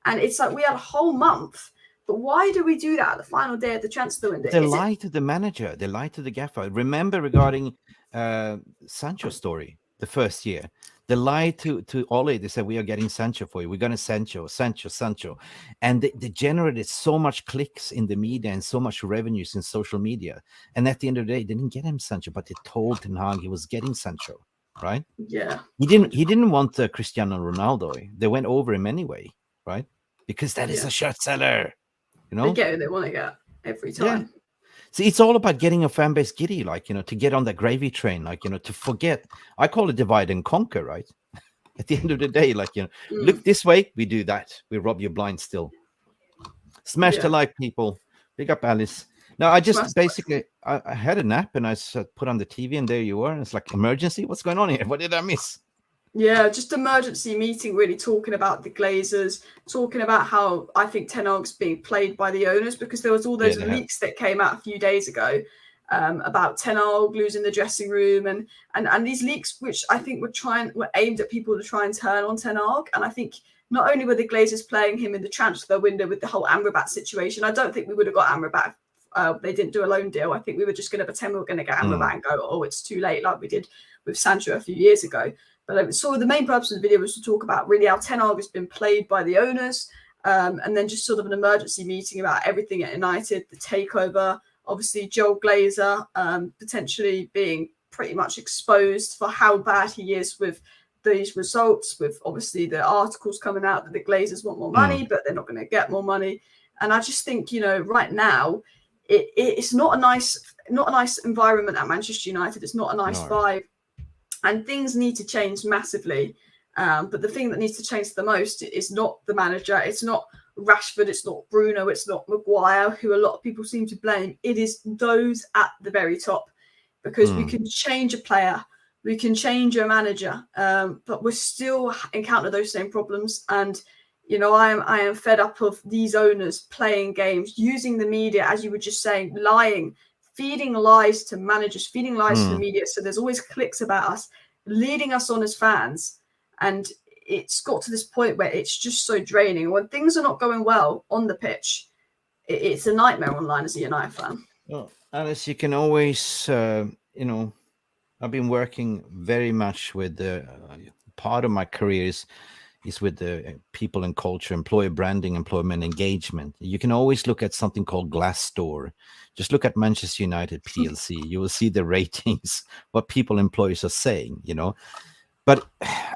And it's like we had a whole month. But why do we do that at the final day of the transfer window? They lie to the manager. They lie to the gaffer. Remember regarding Sancho's story, the first year. They lied to Ole. They said, we are getting Sancho for you. We're going to Sancho. And they generated so much clicks in the media and so much revenues in social media. And at the end of the day, they didn't get him Sancho, but they told Ten Hag he was getting Sancho, right? Yeah. He didn't want Cristiano Ronaldo. They went over him anyway, right? Because that is a shirt seller. You know? They get who they want to get every time. Yeah. See, it's all about getting a fan base giddy, like, to get on that gravy train, like, to forget. I call it divide and conquer, right? At the end of the day, like, look this way, we do that. We rob you blind still. Smash the like, people. Big up, Alice. Now, I just basically, I had a nap and I put on the TV and there you were. And it's like, emergency? What's going on here? What did I miss? Yeah, just emergency meeting, really talking about the Glazers, talking about how I think Ten Hag's being played by the owners, because there was all those leaks that came out a few days ago about Ten Hag losing the dressing room, and these leaks, which I think were aimed at people to try and turn on Ten Hag. And I think not only were the Glazers playing him in the transfer window with the whole Amrabat situation, I don't think we would have got Amrabat. They didn't do a loan deal. I think we were just going to pretend we were going to get Amrabat and go, oh, it's too late, like we did with Sancho a few years ago. But so the main purpose of the video was to talk about really how Ten Hag has been played by the owners, and then just sort of an emergency meeting about everything at United, the takeover, obviously Joel Glazer potentially being pretty much exposed for how bad he is with these results, with obviously the articles coming out that the Glazers want more money, but they're not going to get more money. And I just think, right now, it's not a nice environment at Manchester United. It's not a nice vibe. And things need to change massively. But the thing that needs to change the most is not the manager. It's not Rashford. It's not Bruno. It's not Maguire, who a lot of people seem to blame. It is those at the very top. Because we can change a player. We can change a manager. But we still encounter those same problems. And, I am fed up of these owners playing games, using the media, as you were just saying, lying, feeding lies to managers, feeding lies to the media. So there's always clicks about us, leading us on as fans. And it's got to this point where it's just so draining. When things are not going well on the pitch, it's a nightmare online as a United fan. Well, Alice, you can always, I've been working very much with part of my career is with the people and culture, employer branding, employment engagement. You can always look at something called Glassdoor. Just look at Manchester United PLC. You will see the ratings, what people, employees are saying, But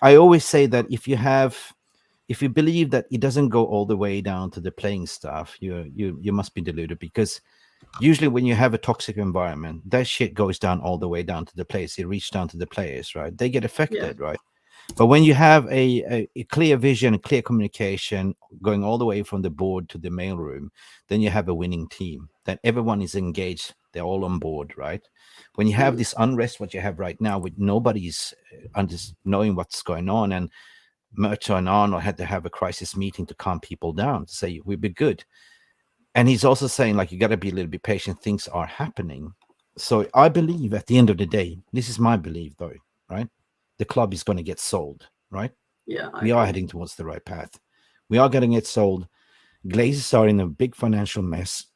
I always say that if you believe that it doesn't go all the way down to the playing staff, you must be deluded, because usually when you have a toxic environment, that shit goes down all the way down to the players. It reaches down to the players, right? They get affected, right? But when you have a clear vision, a clear communication going all the way from the board to the mailroom, then you have a winning team. Then everyone is engaged. They're all on board, right? When you have this unrest, what you have right now, with nobody's knowing what's going on, and Murto and Arnold had to have a crisis meeting to calm people down, to say, we'll be good. And he's also saying, like, you got to be a little bit patient. Things are happening. So I believe at the end of the day, this is my belief, though, right? The club is going to get sold, right? Yeah, we are heading towards the right path. We are getting it sold. Glazers are in a big financial mess.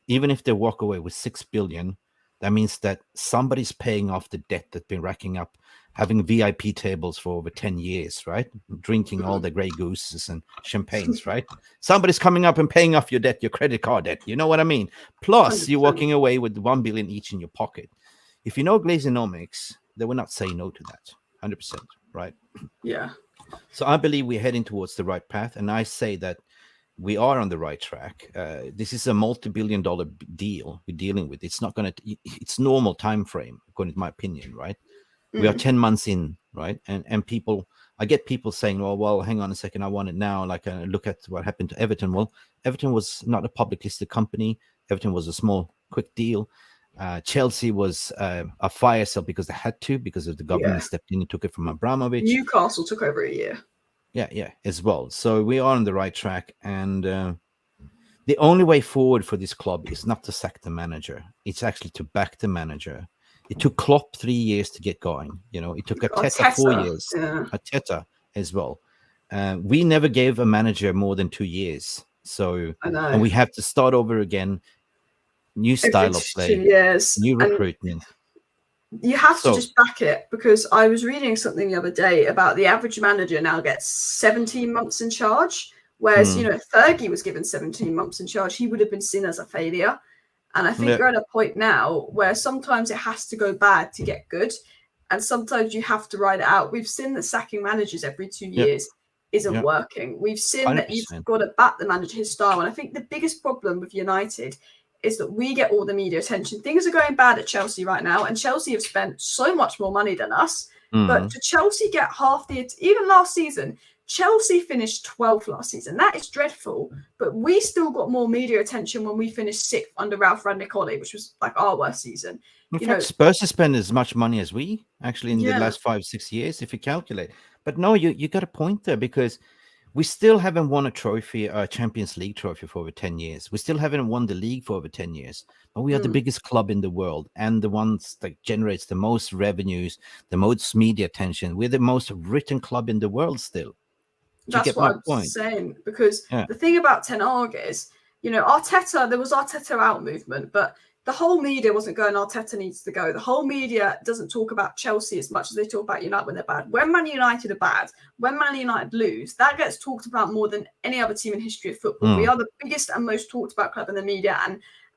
Even if they walk away with 6 billion, that means that somebody's paying off the debt that's been racking up, having VIP tables for over 10 years, right? Drinking all the Grey Gooses and champagnes, right? Somebody's coming up and paying off your debt, your credit card debt. You know what I mean? Plus, 100%. You're walking away with 1 billion each in your pocket. If you know Glazeronomics, they will not say no to that. 100%, right? Yeah. So I believe we're heading towards the right path, and I say that we are on the right track. This is a multi-billion-dollar deal we're dealing with. It's not going to. It's normal time frame, according to my opinion, right? We are 10 months in, right? And people, I get people saying, well, hang on a second, I want it now. Like, look at what happened to Everton. Well, Everton was not a public listed company. Everton was a small, quick deal. Chelsea was a fire sale because they had to, because of the government stepped in and took it from Abramovich. Newcastle took over a year. Yeah, as well. So we are on the right track, and the only way forward for this club is not to sack the manager. It's actually to back the manager. It took Klopp 3 years to get going. It took Arteta 4 years. Yeah, Arteta as well. We never gave a manager more than 2 years. So, I and know. we have to start over again. New Every style of 2 play, years, new and recruitment. you have to So, just back it, because I was reading something the other day about the average manager now gets 17 months in charge, whereas mm, if Fergie was given 17 months in charge, he would have been seen as a failure. And I think yeah, you're at a point now where sometimes it has to go bad to get good, and sometimes you have to ride it out. We've seen that sacking managers every 2 years isn't yeah, working. We've seen that you've 100%. got to back the manager his style. And I think the biggest problem with United is that we get all the media attention. Things are going bad at Chelsea right now, and Chelsea have spent so much more money than us. But to Chelsea get half the, even last season, Chelsea finished 12th last season. That is dreadful. But we still got more media attention when we finished 6th under Ralph Rangnick, which was like our worst season. In fact, Spurs have spent as much money as we actually in the Yeah. last 5-6 years, if you calculate. But no, you got a point there, because we still haven't won a trophy, a Champions League trophy, for over 10 years. We still haven't won the league for over 10 years. But we are the biggest club in the world, and the ones that generates the most revenues, the most media attention. We're the most written club in the world still. Do you That's get what my I'm point? saying. Because Yeah. the thing about Ten Hag is, Arteta, there was Arteta out movement, but the whole media wasn't going, Arteta needs to go. The whole media doesn't talk about Chelsea as much as they talk about United when they're bad. When Man United are bad, when Man United lose, that gets talked about more than any other team in history of football. We are the biggest and most talked about club in the media,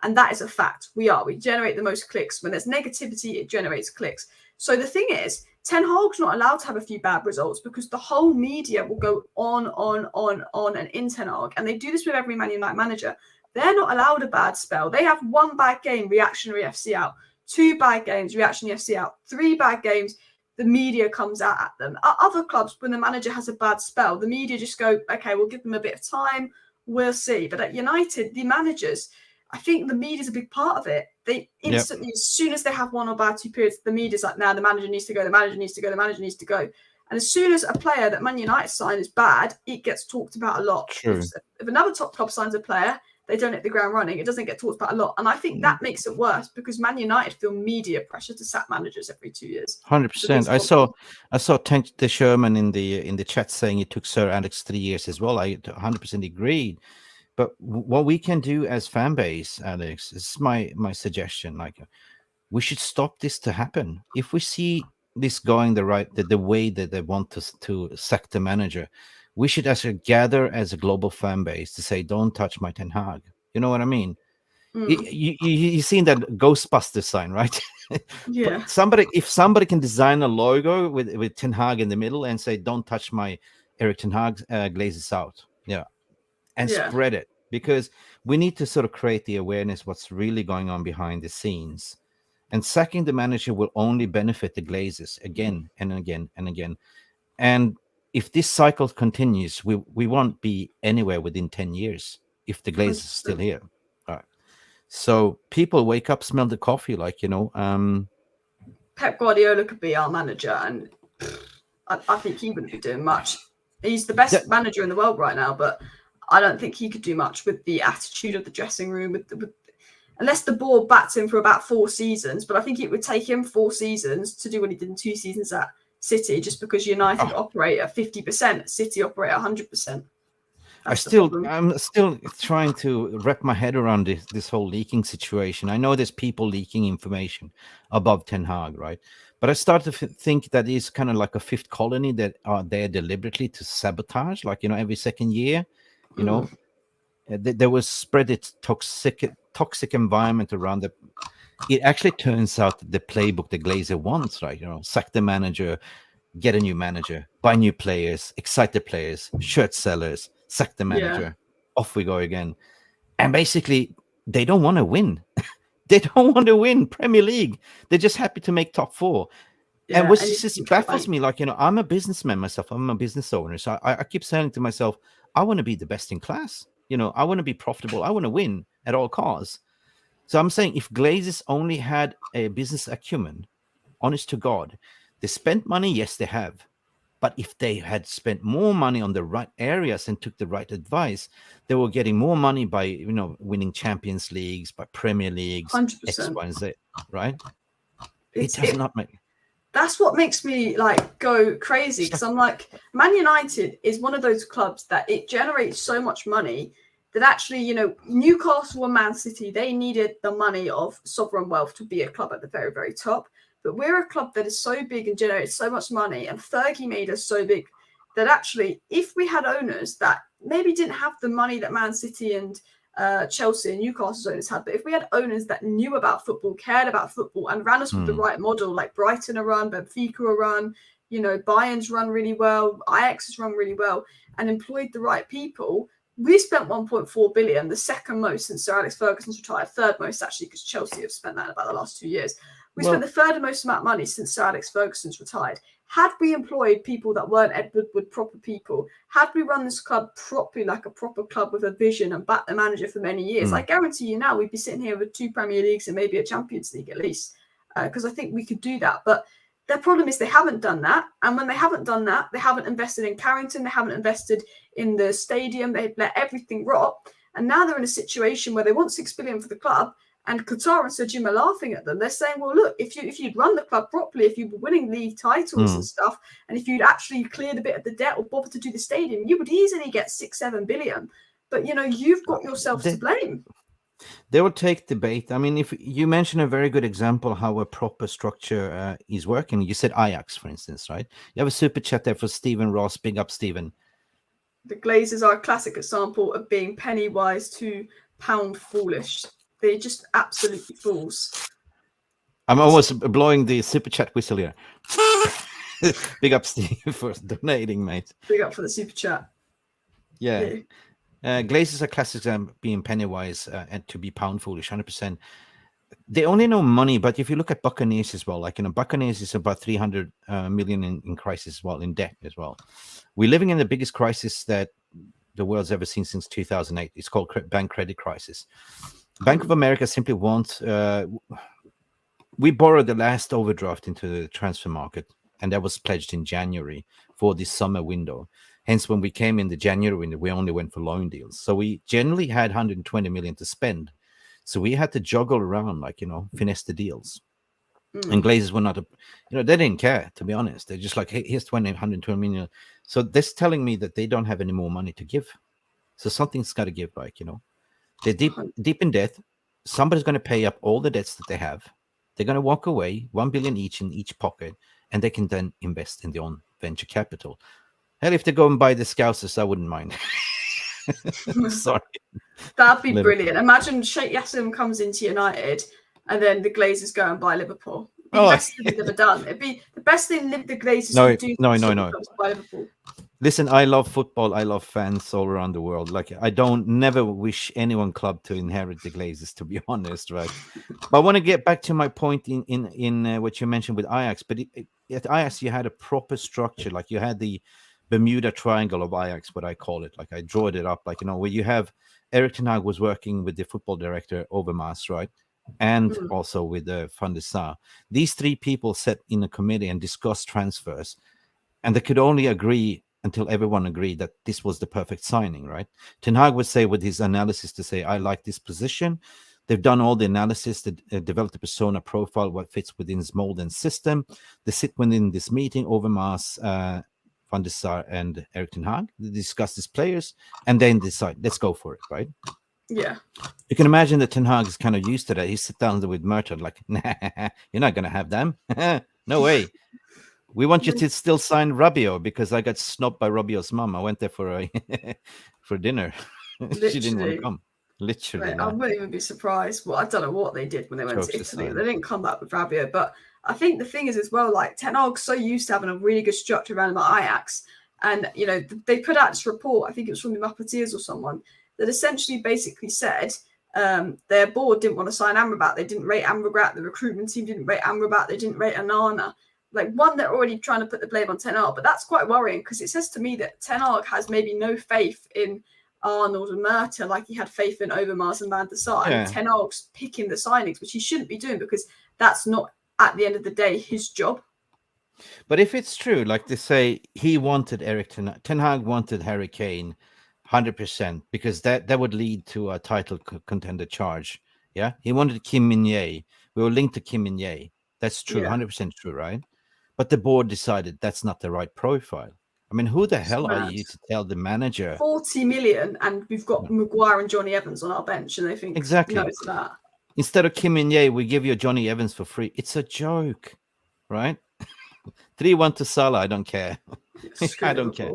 and that is a fact. We generate the most clicks. When there's negativity, it generates clicks. So the thing is, Ten Hag's not allowed to have a few bad results, because the whole media will go on and in Ten Hag. And they do this with every Man United manager. They're not allowed a bad spell. They have one bad game, reactionary FC out. 2 bad games, reactionary FC out. 3 bad games, the media comes out at them. At other clubs, when the manager has a bad spell, the media just go, okay, we'll give them a bit of time. We'll see. But at United, the managers, I think the media's a big part of it. They instantly, as soon as they have one or bad 2 periods, the media's like, now the manager needs to go, the manager needs to go, the manager needs to go. And as soon as a player that Man United sign is bad, it gets talked about a lot. True. If another top club signs a player, they don't hit the ground running, it doesn't get talked about a lot. And I think that makes it worse, because Man United feel media pressure to sack managers every 2 years. 100%. I saw Tank the Sherman in the chat saying it took Sir Alex 3 years as well. I 100% agreed. But what we can do as fan base, Alex, this is my suggestion. Like, we should stop this to happen. If we see this going the way that they want to sack the manager, we should actually gather as a global fan base to say, don't touch my Ten Hag. You know what I mean? You've seen that Ghostbuster sign, right? Yeah. If somebody can design a logo with Ten Hag in the middle and say, don't touch my Eric Ten Hag, Glazers out. Yeah. And spread it, because we need to sort of create the awareness what's really going on behind the scenes. And sacking the manager will only benefit the Glazers again and again and again. And if this cycle continues, we won't be anywhere within 10 years if the Glazers are still here. All right. So people wake up, smell the coffee, Pep Guardiola could be our manager, and I think he wouldn't be doing much. He's the best manager in the world right now, but I don't think he could do much with the attitude of the dressing room, unless the board backed him for about 4 seasons. But I think it would take him 4 seasons to do what he did in 2 seasons at City, just because United operate at 50%, City operate at 100%. I'm still trying to wrap my head around this whole leaking situation. I know there's people leaking information above Ten Hag, right? But I start to think that is kind of like a fifth colony that are there deliberately to sabotage, every second year, there was spread its toxic environment around the. It actually turns out that the playbook the Glazer wants, right? Sack the manager, get a new manager, buy new players, excite the players, shirt sellers, sack the manager, off we go again. And basically, they don't want to win. They don't want to win Premier League. They're just happy to make top 4. Yeah, and what just baffles me, I'm a businessman myself. I'm a business owner. So I keep saying to myself, I want to be the best in class. I want to be profitable. I want to win at all costs. So I'm saying if Glazers only had a business acumen, honest to God, they spent money. Yes, they have. But if they had spent more money on the right areas and took the right advice, they were getting more money by, you know, winning Champions Leagues, by Premier Leagues, 100%. X, Y, and Z, right? It It's does not make. That's what makes me like go crazy, because I'm like, Man United is one of those clubs that it generates so much money that actually, you know, Newcastle and Man City, they needed the money of sovereign wealth to be a club at the very, very top. But we're a club that is so big and generates so much money, and Fergie made us so big that actually, if we had owners that maybe didn't have the money that Man City and Chelsea and Newcastle's owners had, but if we had owners that knew about football, cared about football, and ran us with the right model, like Brighton are run, Benfica are run, you know, Bayern's run really well, Ajax has run really well, and employed the right people, we spent 1.4 billion, the second most since Sir Alex Ferguson's retired, third most actually, because Chelsea have spent that in about the last 2 years. We spent the third most amount of money since Sir Alex Ferguson's retired. Had we employed people that weren't Ed Woodward proper people, had we run this club properly, like a proper club with a vision, and backed the manager for many years, I guarantee you now we'd be sitting here with 2 Premier Leagues and maybe a Champions League at least, because I think we could do that. But their problem is they haven't done that. And when they haven't done that, they haven't invested in Carrington, they haven't invested in the stadium, they've let everything rot. And now they're in a situation where they want 6 billion for the club, and Qatar and Sir Jim are laughing at them. They're saying, well, look, if you'd run the club properly, if you were winning league titles and stuff, and if you'd actually cleared a bit of the debt or bothered to do the stadium, you would easily get 6-7 billion. But, you know, you've got yourself to blame. They will take debate. I mean, if you mentioned a very good example how a proper structure is working. You said Ajax, for instance, right? You have a super chat there for Stephen Ross. Big up, Stephen. The Glazers are a classic example of being penny wise to pound foolish. They're just absolutely fools. I'm almost blowing the super chat whistle here. Big up, Steve, for donating, mate. Big up for the super chat. Yeah. Glazers are classic example being penny wise and to be pound foolish, 100%. They only know money, but if you look at Buccaneers as well, like, you know, Buccaneers is about 300 million in crisis as well, in debt as well. We're living in the biggest crisis that the world's ever seen since 2008. It's called bank credit crisis. Bank of America simply wants. We borrowed the last overdraft into the transfer market, and that was pledged in January for this summer window. Hence, when we came in the January window, we only went for loan deals. So we generally had 120 million to spend. So we had to juggle around, like, you know, finesse the deals. And Glazers were not, you know, they didn't care, to be honest. They're just like, hey, here's 120 million. So that's telling me that they don't have any more money to give. So something's got to give, like, you know. They're deep in debt. Somebody's going to pay up all the debts that they have. They're going to walk away, 1 billion each in each pocket, and they can then invest in their own venture capital. Hell, if they go and buy the Scousers, I wouldn't mind. Sorry. That'd be brilliant. Imagine Sheikh Yassim comes into United, and then the Glazers go and buy Liverpool. It'd be the best thing they've ever done. It'd be the best thing the Glazers could do. No. Buy Liverpool. Listen, I love football. I love fans all around the world. Like, I don't never wish any one club to inherit the Glazers, to be honest, right? But I want to get back to my point in what you mentioned with Ajax. But at Ajax, you had a proper structure. Like, you had the Bermuda Triangle of Ajax, what I call it. Like, I draw it up, like, you know, where you have Erik ten Hag was working with the football director Overmars, right? And also with Van der Sar. These three people sat in a committee and discussed transfers, and they could only agree until everyone agreed that this was the perfect signing, right? Ten Hag would say with his analysis to say, I like this position. They've done all the analysis, they developed a persona profile, what fits within his mold and system. They sit within this meeting, Overmars, Van der Sar, and Erik ten Hag. They discuss these players and then decide, let's go for it, right? Yeah. You can imagine that Ten Hag is kind of used to that. He sits down with Merton like, nah, you're not going to have them. No way. We want you to still sign Rabiot because I got snubbed by Rabiot's mom. I went there for for dinner. She didn't want to come. Literally. Right. I wouldn't even be surprised. Well, I don't know what they did when they went to Italy. They didn't come back with Rabiot. But I think the thing is as well, like, Ten Hag's so used to having a really good structure around about Ajax. And, you know, they put out this report, I think it was from the Muppeteers or someone, that essentially basically said their board didn't want to sign Amrabat. They didn't rate Amrabat. The recruitment team didn't rate Amrabat. They didn't rate Anana. Like, one, they're already trying to put the blame on Ten Hag, but that's quite worrying because it says to me that Ten Hag has maybe no faith in Arnold and Merton like he had faith in Overmars and Van der Sar. And Ten Hag's picking the signings, which he shouldn't be doing because that's not, at the end of the day, his job. But if it's true, like they say, he wanted Ten Hag wanted Harry Kane 100% because that would lead to a title contender charge. Yeah, he wanted Kim Min-jae. We were linked to Kim Min-jae. That's true, Yeah. 100% true, right? But the board decided that's not the right profile. I mean, who the It's hell are mad. you to tell the manager? 40 million, and we've got Maguire and Johnny Evans on our bench, and they think Exactly. no to that. Instead of Kim Min-jae, we give you Johnny Evans for free. It's a joke, right? 3-1 to Salah. I don't care. I don't care.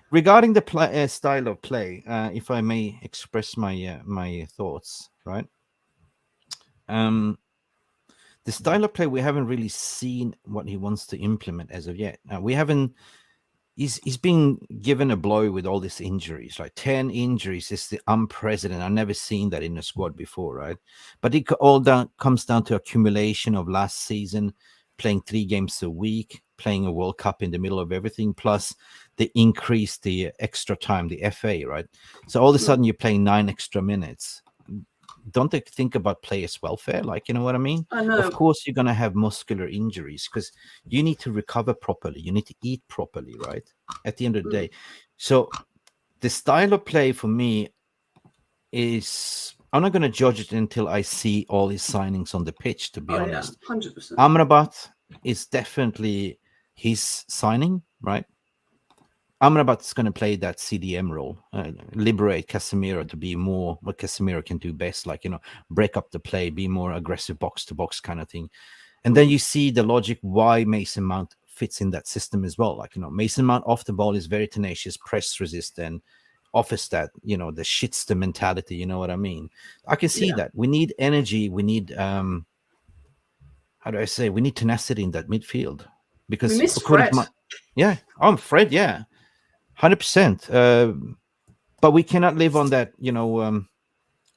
Regarding the style of play, if I may express my thoughts, right? The style of play, we haven't really seen what he wants to implement as of yet. We haven't. He's been given a blow with all these injuries. Like 10 injuries is the unprecedented. I've never seen that in a squad before, right? But it all comes down to accumulation of last season, playing 3 games a week, playing a World Cup in the middle of everything, plus the increase, the extra time, the FA, right? So all of a sudden you're playing 9 extra minutes. Don't they think about players' welfare? Like, you know what I mean? I know. Of course, you're going to have muscular injuries because you need to recover properly. You need to eat properly, right? At the end of the day. So the style of play for me is, I'm not going to judge it until I see all his signings on the pitch, to be honest. Yeah, 100%. Amrabat is definitely his signing, right? Amrabat's going to play that CDM role, liberate Casemiro to be more what Casemiro can do best, like, you know, break up the play, be more aggressive box-to-box kind of thing. And then you see the logic why Mason Mount fits in that system as well. Like, you know, Mason Mount off the ball is very tenacious, press resistant, offers that, you know, the shitster mentality, you know what I mean? I can see that. We need energy. We need, how do I say, we need tenacity in that midfield. Because we miss Fred. Fred, yeah. 100%. But we cannot live on that, you know,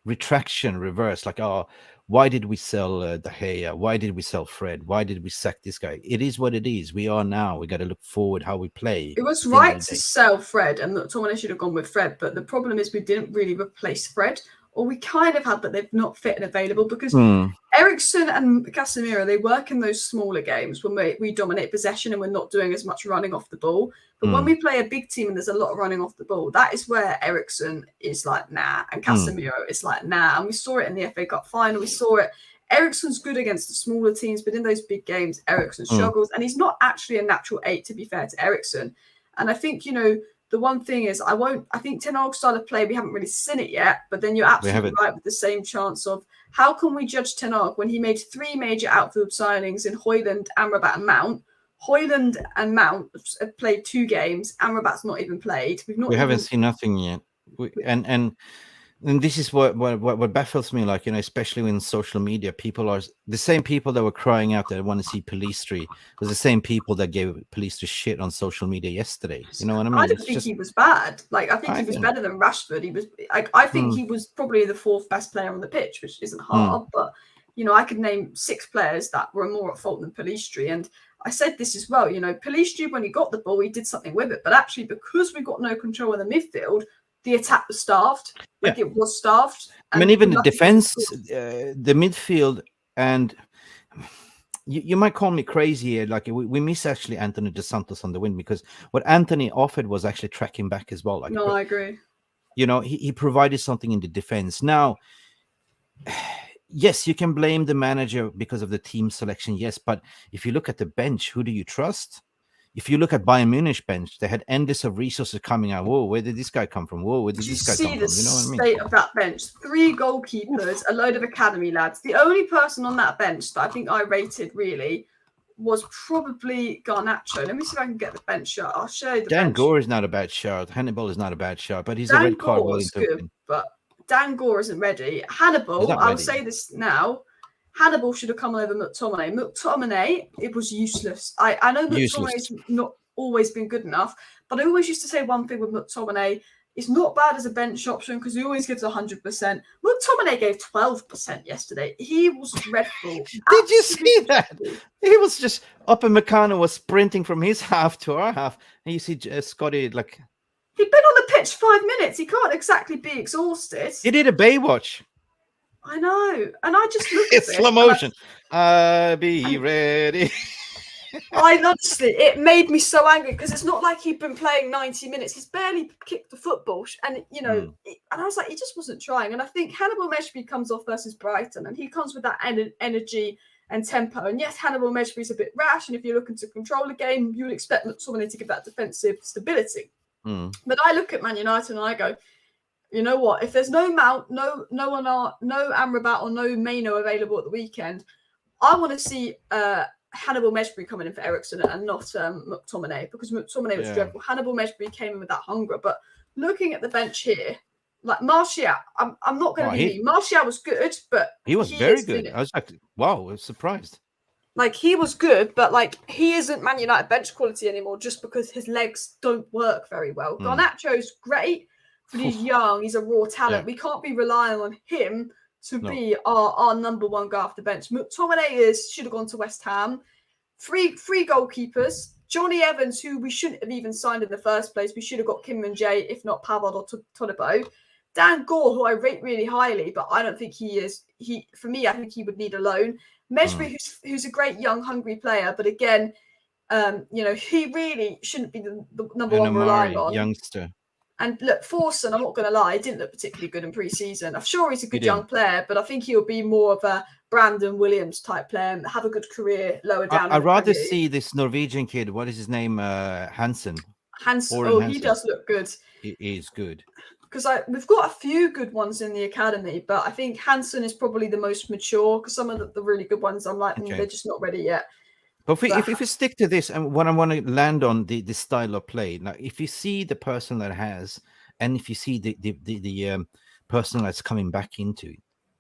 retraction reverse. Like, oh, why did we sell De Gea? Why did we sell Fred? Why did we sack this guy? It is what it is. We are now. We got to look forward how we play. It was right to sell Fred, and McTominay should have gone with Fred. But the problem is we didn't really replace Fred, or we kind of had, but they've not fit and available because Eriksen and Casemiro, they work in those smaller games when we dominate possession and we're not doing as much running off the ball. But when we play a big team and there's a lot of running off the ball, that is where Eriksen is like, nah, and Casemiro is like, nah. And we saw it in the FA Cup final. We saw it. Eriksen's good against the smaller teams, but in those big games, Eriksen struggles. And he's not actually a natural 8, to be fair to Eriksen. And I think, you know, the one thing is I think Ten Hag's style of play, we haven't really seen it yet, but then you're absolutely right with the same chance of how can we judge Ten Hag when he made 3 major outfield signings in Højlund, Amrabat and Mount. Højlund and Mount have played 2 games. Amrabat's not even played. We haven't seen nothing yet. And this is what baffles me, like, you know, especially in social media, people are the same people that were crying out that want to see Pellistri was the same people that gave Pellistri shit on social media yesterday. You know what I mean? I don't think he was bad. Like, I think he was better than Rashford. He was like, I think he was probably the 4th best player on the pitch, which isn't hard, but you know, I could name 6 players that were more at fault than Pellistri. And I said this as well, you know, Pellistri, when he got the ball, he did something with it, but actually because we got no control in the midfield, the attack was starved. Like it was starved. I mean, even the defense, the midfield, and you might call me crazy here. Like we miss actually Anthony Dos Santos on the wing because what Anthony offered was actually tracking back as well. Like, no, I agree. You know, he provided something in the defense. Now, yes, you can blame the manager because of the team selection. Yes, but if you look at the bench, who do you trust? If you look at Bayern Munich bench, they had endless of resources coming out. Whoa, where did this guy come from? Whoa, where did this guy come from? You know what I mean? State of that bench: 3 goalkeepers, a load of academy lads. The only person on that bench that I think I rated really was probably Garnacho. Let me see if I can get the bench shot. I'll show you the Dan bench. Gore is not a bad shot. Hannibal is not a bad shot, but he's Dan a red card. Gore is good, but Dan Gore isn't ready. Hannibal, I'll say this now. Hannibal should have come over McTominay. McTominay, it was useless. I know McTominay's not always been good enough, but I always used to say one thing with McTominay. It's not bad as a bench option because he always gives 100%. McTominay gave 12% yesterday. He was dreadful. Did you see that? He was just up and McCann was sprinting from his half to our half. And you see Scotty, like... He'd been on the pitch 5 minutes. He can't exactly be exhausted. He did a Baywatch. I know. And I just look at it. It's slow motion. Be ready. honestly, it made me so angry because it's not like he'd been playing 90 minutes. He's barely kicked the football. And, you know, and I was like, he just wasn't trying. And I think Hannibal Mejbri comes off versus Brighton and he comes with that energy and tempo. And yes, Hannibal Mejbri's a bit rash. And if you're looking to control the game, you would expect someone to give that defensive stability. But I look at Man United and I go, you know what? If there's no Mount, no Amrabat or no Maino available at the weekend, I want to see Hannibal Mejbri coming in for Eriksen and not McTominay, because McTominay was dreadful. Hannibal Mejbri came in with that hunger. But looking at the bench here, like Martial, I'm not going to be mean. Martial was good, but he was very good. I was like, wow, I was surprised. Like, he was good, but like he isn't Man United bench quality anymore just because his legs don't work very well. Garnacho's great, but he's young. He's a raw talent. We can't be relying on him to be our number one guy off the bench. McTominay should have gone to West Ham. Three goalkeepers. Johnny Evans, who we shouldn't have even signed in the first place. We should have got Kim Min-jae, if not Pavard or Todibo. Dan Gore, who I rate really highly, but I don't think he is. For me, I think he would need a loan. Mejbri, who's a great young, hungry player, but again, you know, he really shouldn't be the number one relying on. Youngster. And look, Forson, I'm not going to lie, didn't look particularly good in pre-season. I'm sure he's a good young player, but I think he'll be more of a Brandon Williams type player and have a good career lower down. I'd rather see this Norwegian kid. What is his name? Hansen. He does look good. He is good. Because we've got a few good ones in the academy, but I think Hansen is probably the most mature, because some of the really good ones, I'm like, they're just not ready yet. But if we stick to this, and what I want to land on the style of play. Now, if you see the person that has, and if you see the person that's coming back into,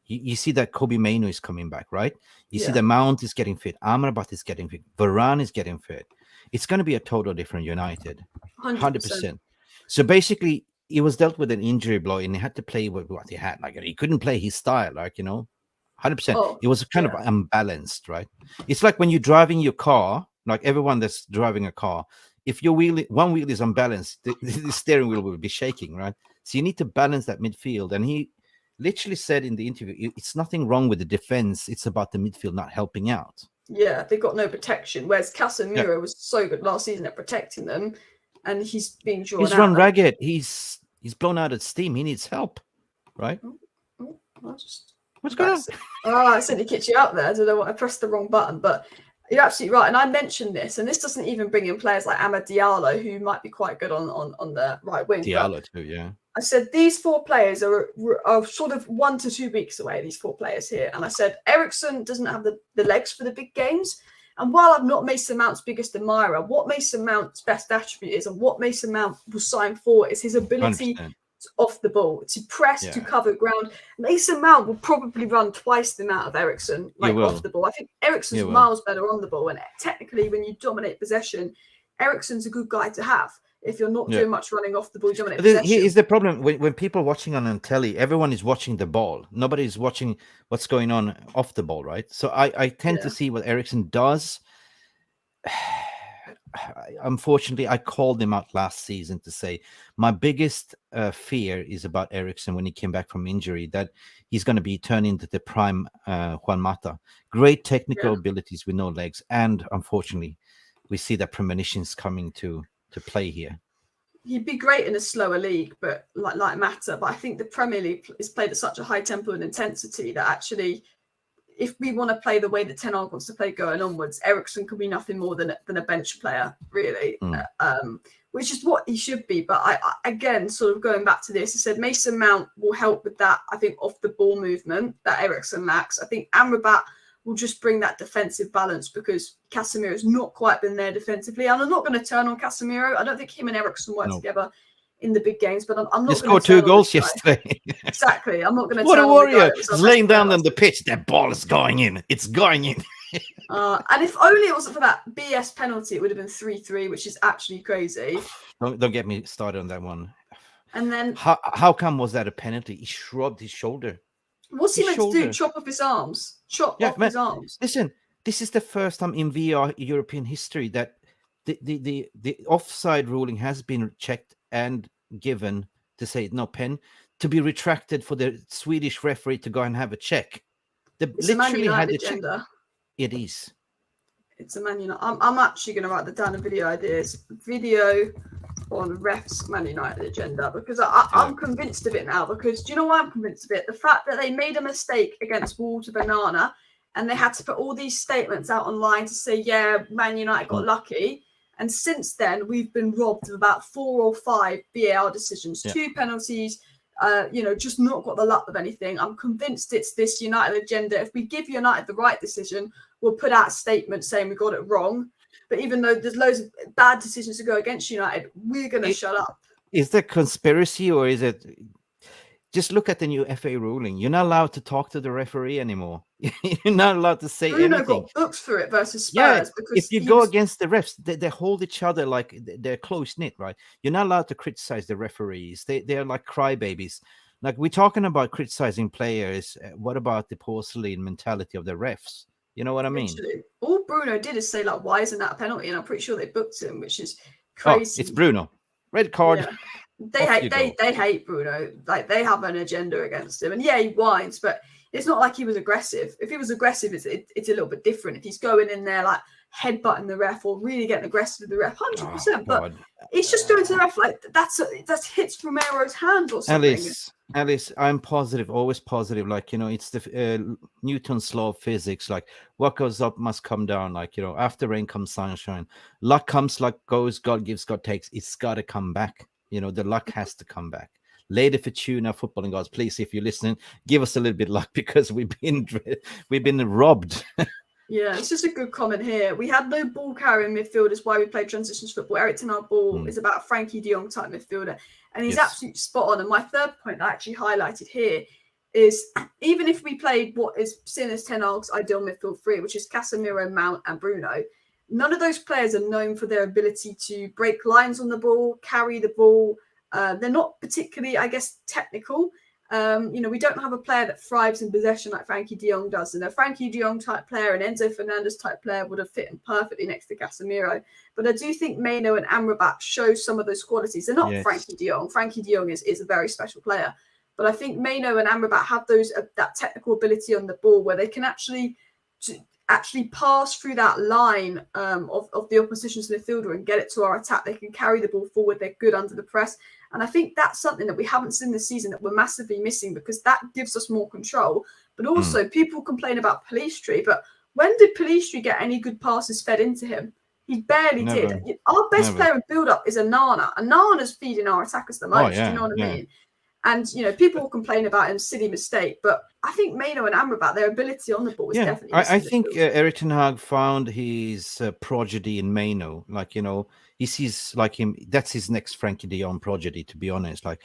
you see that Kobe Maino is coming back, right? You see the Mount is getting fit, Amrabat is getting fit, Varane is getting fit. It's going to be a total different United, 100%. So basically, he was dealt with an injury blow, and he had to play with what he had. Like, he couldn't play his style, like, you know. 100%. It was kind of unbalanced, right? It's like when you're driving your car, like everyone that's driving a car, if your one wheel is unbalanced, the steering wheel will be shaking, right? So you need to balance that midfield. And he literally said in the interview, it's nothing wrong with the defense. It's about the midfield not helping out. Yeah, they've got no protection. Whereas Casemiro was so good last season at protecting them, and he's being drawn out. He's run ragged. He's blown out of steam. He needs help, right? What's going on? I accidentally kicked you out there. I don't know what, I pressed the wrong button, but you're absolutely right. And I mentioned this, and this doesn't even bring in players like Amad Diallo, who might be quite good on the right wing. Diallo too, yeah. I said these four players are sort of 1 to 2 weeks away, these four players here. And I said Eriksen doesn't have the legs for the big games. And while I'm not Mason Mount's biggest admirer, what Mason Mount's best attribute is, and what Mason Mount was signed for, is his ability 100%. Off the ball, to press, to cover ground. Mason Mount will probably run twice the amount of Eriksen, like off the ball. I think Eriksen's miles better on the ball, and technically, when you dominate possession, Eriksen's a good guy to have. If you're not doing much running off the ball, you dominate possession. Here is the problem: when people are watching on telly, everyone is watching the ball. Nobody's watching what's going on off the ball, right? So I tend to see what Eriksen does. Unfortunately, I called him out last season to say my biggest fear is about Eriksen when he came back from injury, that he's going to be turned into the prime Juan Mata. Great technical abilities with no legs, and unfortunately, we see that premonitions coming to play here. He'd be great in a slower league, but like Mata. But I think the Premier League is played at such a high tempo and intensity that actually, if we want to play the way that Ten Hag wants to play going onwards, Eriksen could be nothing more than a bench player, really, which is what he should be. But I again, sort of going back to this, I said Mason Mount will help with that, I think, off the ball movement that Eriksen lacks. I think Amrabat will just bring that defensive balance, because Casemiro has not quite been there defensively. And I'm not going to turn on Casemiro. I don't think him and Eriksen work together in the big games, but I'm not. He scored 2 goals yesterday. Exactly. I'm not going to. What a warrior! He's laying down on the pitch. That ball is going in. It's going in. And if only it wasn't for that BS penalty, it would have been 3-3, which is actually crazy. Don't get me started on that one. And then how come was that a penalty? He shrugged his shoulder. What's he meant to do? Chop off his arms? Chop off his arms? Listen, this is the first time in VR European history that the offside ruling has been checked and given to say no pen, to be retracted for the Swedish referee to go and have a check. They literally had the check. It is. It's a Man United. I'm actually going to write that down in video ideas. Video on refs Man United agenda, because I'm convinced of it now. Because do you know why I'm convinced of it? The fact that they made a mistake against Wolves of Banana, and they had to put all these statements out online to say, yeah, Man United got lucky. And since then, we've been robbed of about 4 or 5 VAR decisions, 2 penalties, just not got the luck of anything. I'm convinced it's this United agenda. If we give United the right decision, we'll put out a statement saying we got it wrong. But even though there's loads of bad decisions to go against United, we're going to shut up. Is there conspiracy, or is it... Just look at the new FA ruling. You're not allowed to talk to the referee anymore. You're not allowed to say Bruno anything. got booked for it versus Spurs. Yeah, because if you go against the refs, they hold each other like they're close-knit, right? You're not allowed to criticize the referees. They're like crybabies. Like, we're talking about criticizing players. What about the porcelain mentality of the refs? You know what I mean? Literally, all Bruno did is say, like, why isn't that a penalty? And I'm pretty sure they booked him, which is crazy. Oh, it's Bruno. Red card. Yeah. They hate Bruno. Like, they have an agenda against him. And yeah, he whines, but it's not like he was aggressive. If he was aggressive, it's a little bit different. If he's going in there like headbutting the ref or really getting aggressive with the ref, 100%. But it's just going to the ref like that's hits Romero's hand or something. Alice, I'm positive, always positive. Like, it's the Newton's law of physics. Like, what goes up must come down. Like, after rain comes sunshine. Luck comes, luck goes. God gives, God takes. It's got to come back. The luck has to come back. Lady Fortuna, footballing gods, please, if you're listening, give us a little bit of luck, because we've been robbed. Yeah, it's just a good comment here. We had no ball carrying midfielders while we played transitions football. Eric Ten Hag ball is about a Frankie de Jong type midfielder, and he's absolutely spot on. And my third point I actually highlighted here is, even if we played what is seen as Ten Hag's ideal midfield 3, which is Casemiro, Mount, and Bruno, none of those players are known for their ability to break lines on the ball, carry the ball. They're not particularly, I guess, technical. We don't have a player that thrives in possession like Frankie de Jong does. And a Frankie de Jong type player and Enzo Fernandez type player would have fit him perfectly next to Casemiro. But I do think Maino and Amrabat show some of those qualities. They're not Frankie de Jong. Frankie de Jong is a very special player. But I think Maino and Amrabat have that technical ability on the ball where they can actually pass through that line of the opposition's midfielder and get it to our attack. They can carry the ball forward. They're good under the press. And I think that's something that we haven't seen this season that we're massively missing, because that gives us more control. But also, people complain about Pellistri, but when did Pellistri get any good passes fed into him? He barely did. Our best player in build-up is Onana, and Nana's feeding our attackers the most. Do you know what I mean? And, people will complain about him, silly mistake. But I think Maino and Amrabat, their ability on the ball is definitely... I think Eric Ten Hag found his prodigy in Maino. Like, he sees like him. That's his next Frankie de Jong prodigy, to be honest. Like,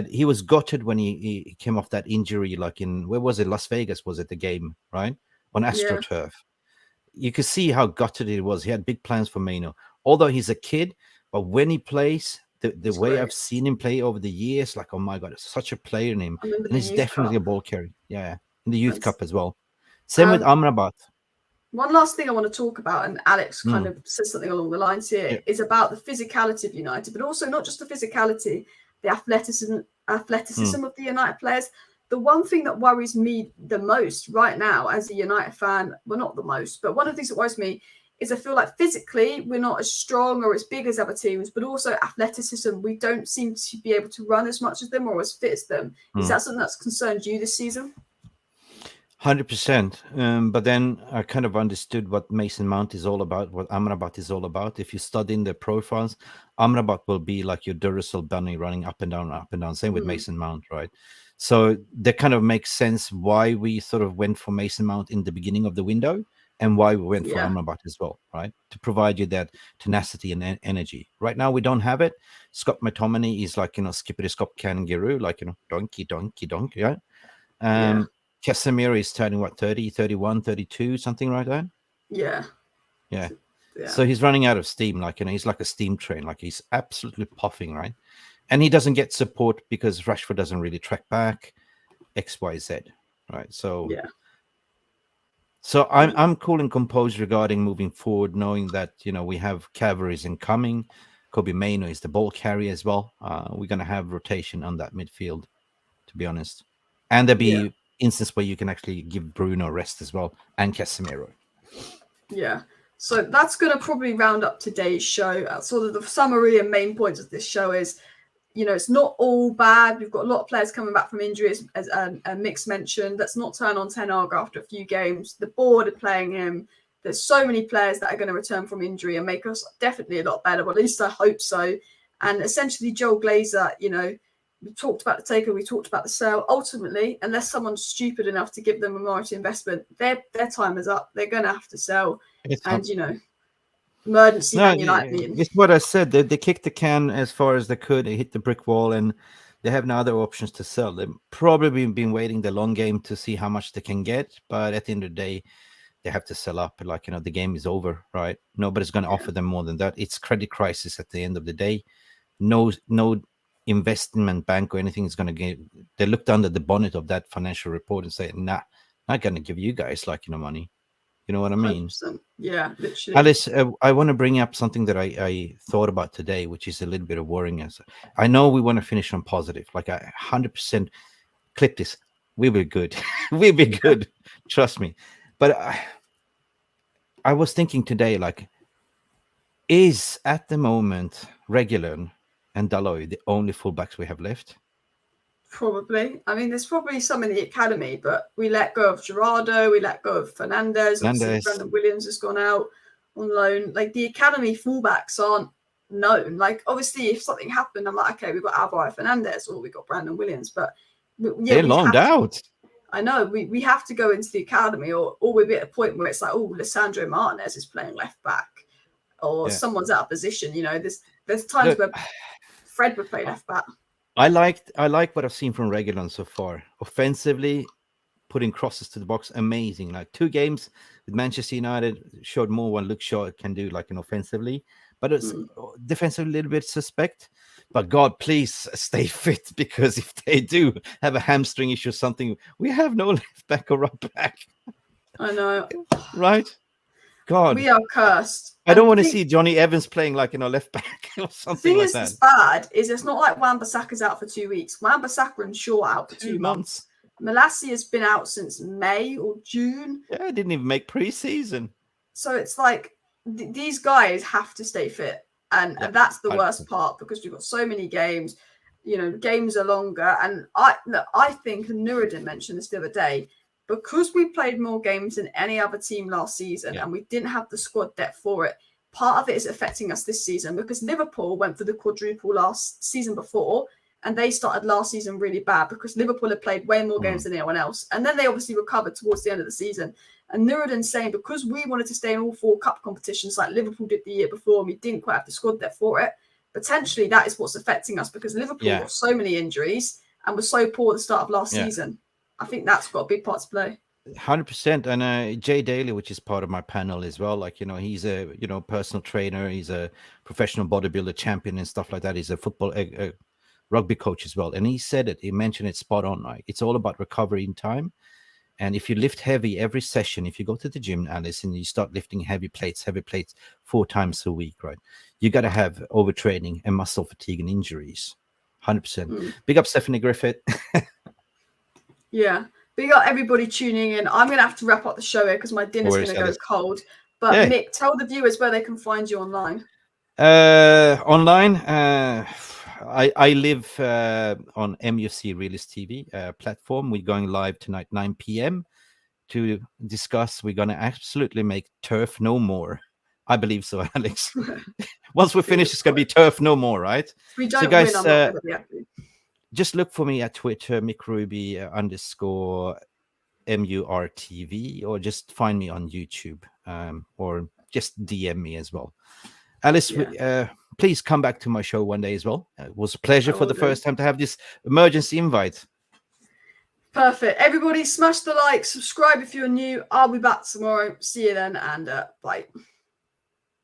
he was gutted when he came off that injury, like where was it? Las Vegas, was it the game, right? On AstroTurf. You could see how gutted he was. He had big plans for Maino. Although he's a kid, but when he plays... The way great. I've seen him play over the years, like, oh my God, it's such a player in him. And he's definitely a ball carrier. Yeah, in the Youth Cup as well. Same with Amrabat. One last thing I want to talk about, and Alex kind of says something along the lines here, is about the physicality of United, but also not just the physicality, the athleticism of the United players. The one thing that worries me the most right now as a United fan, well, not the most, but one of the things that worries me is I feel like physically we're not as strong or as big as other teams, but also athleticism, we don't seem to be able to run as much as them or as fit as them. Is that something that's concerned you this season? 100%. But then I kind of understood what Mason Mount is all about, what Amrabat is all about. If you study in the profiles, Amrabat will be like your Duracell bunny running up and down, up and down. Same with Mason Mount, right? So that kind of makes sense why we sort of went for Mason Mount in the beginning of the window. And why we went for Amrabat as well, right? To provide you that tenacity and energy. Right now, we don't have it. Scott McTominay is like, skippity Scott kangaroo, like, donkey, right? Casemiro is turning, 30, 31, 32, something like that? Yeah. So he's running out of steam, like, he's like a steam train, like he's absolutely puffing, right? And he doesn't get support because Rashford doesn't really track back, X, Y, Z, right? So... So I'm cool and composed regarding moving forward, knowing that, we have cavalries incoming. Kobe Maino is the ball carrier as well. We're going to have rotation on that midfield, to be honest. And there'll be instances where you can actually give Bruno rest as well and Casemiro. Yeah. So that's going to probably round up today's show. Sort of the summary and main points of this show is, it's not all bad. We've got a lot of players coming back from injuries, as Mick's mentioned. Let's not turn on Ten Hag after a few games. The board are playing him. There's so many players that are going to return from injury and make us definitely a lot better. But at least I hope so. And essentially, Joel Glazer, we talked about the takeover, we talked about the sale. Ultimately, unless someone's stupid enough to give them a minority investment, their time is up. They're going to have to sell. Emergency Man Utd Meeting. It's what I said. They kicked the can as far as they could. They hit the brick wall, and they have no other options to sell. They've probably been waiting the long game to see how much they can get. But at the end of the day, they have to sell up. The game is over, right? Nobody's going to offer them more than that. It's credit crisis at the end of the day. No investment bank or anything is going to get. They looked under the bonnet of that financial report and say, "Nah, not going to give you guys money." You know what I mean? 100%. Yeah, literally. Alice, I want to bring up something that I thought about today, which is a little bit of worrying. I know we want to finish on positive, 100% clip this. We'll be good. We'll be good. Trust me. But I was thinking today, is at the moment Regulon and Dalot the only fullbacks we have left? Probably. I mean, there's probably some in the academy, but we let go of Gerardo, we let go of Fernandez. Obviously, Brandon Williams has gone out on loan. The academy fullbacks aren't known. Obviously, if something happened, I'm like, okay, we've got Alvaro Fernandez or we've got Brandon Williams, but they're loaned out. I know we have to go into the academy, or we'll be at a point where it's Lissandro Martinez is playing left back, or someone's out of position. There's times where Fred would play left back. I like what I've seen from Regulon so far. Offensively, putting crosses to the box, amazing. 2 games with Manchester United showed more what Luke Shaw can do, offensively. But it's defensively a little bit suspect. But God, please stay fit, because if they do have a hamstring issue or something, we have no left back or right back. I know. Right? God. We are cursed. I don't want to see Johnny Evans playing left back or something like that. The thing is bad is it's not like Wan-Bissaka's out for 2 weeks. Wan-Bissaka and Shaw out for 2 months. Malassi has been out since May or June. Yeah, I didn't even make pre-season. So it's these guys have to stay fit. And that's the worst part, because we've got so many games. Games are longer. And I think, and Nuruddin mentioned this the other day, because we played more games than any other team last season and we didn't have the squad depth for it, part of it is affecting us this season, because Liverpool went for the quadruple last season before, and they started last season really bad because Liverpool had played way more games than anyone else. And then they obviously recovered towards the end of the season. And Nuruddin's saying, because we wanted to stay in all 4 cup competitions like Liverpool did the year before, and we didn't quite have the squad depth for it, potentially that is what's affecting us, because Liverpool got so many injuries and was so poor at the start of last season. I think that's got a big part to play. 100%. And Jay Daly, which is part of my panel as well, he's a personal trainer, he's a professional bodybuilder champion and stuff like that. He's a football rugby coach as well, and he mentioned it spot on. It's all about recovery in time. And if you lift heavy every session, if you go to the gym, Alice, and you start lifting heavy plates 4 times a week, right, you got to have overtraining and muscle fatigue and injuries. 100%. Big up Stephanie Griffith. Yeah, big up everybody tuning in. I'm going to have to wrap up the show here because my dinner's going to go cold. But Mick, tell the viewers where they can find you online. Online, I live on MUFC Realist TV platform. We're going live tonight, 9 p.m. to discuss. We're going to absolutely make turf no more. I believe so, Alex. Once we finish, it's going to be turf no more, right? If we don't win, I'm not going to be happy. Just look for me at Twitter, MickRuby _MURTV, or just find me on YouTube, or just DM me as well. Alice, please come back to my show one day as well. It was a pleasure for the first time to have this emergency invite. Perfect. Everybody smash the like, subscribe if you're new. I'll be back tomorrow. See you then, and bye.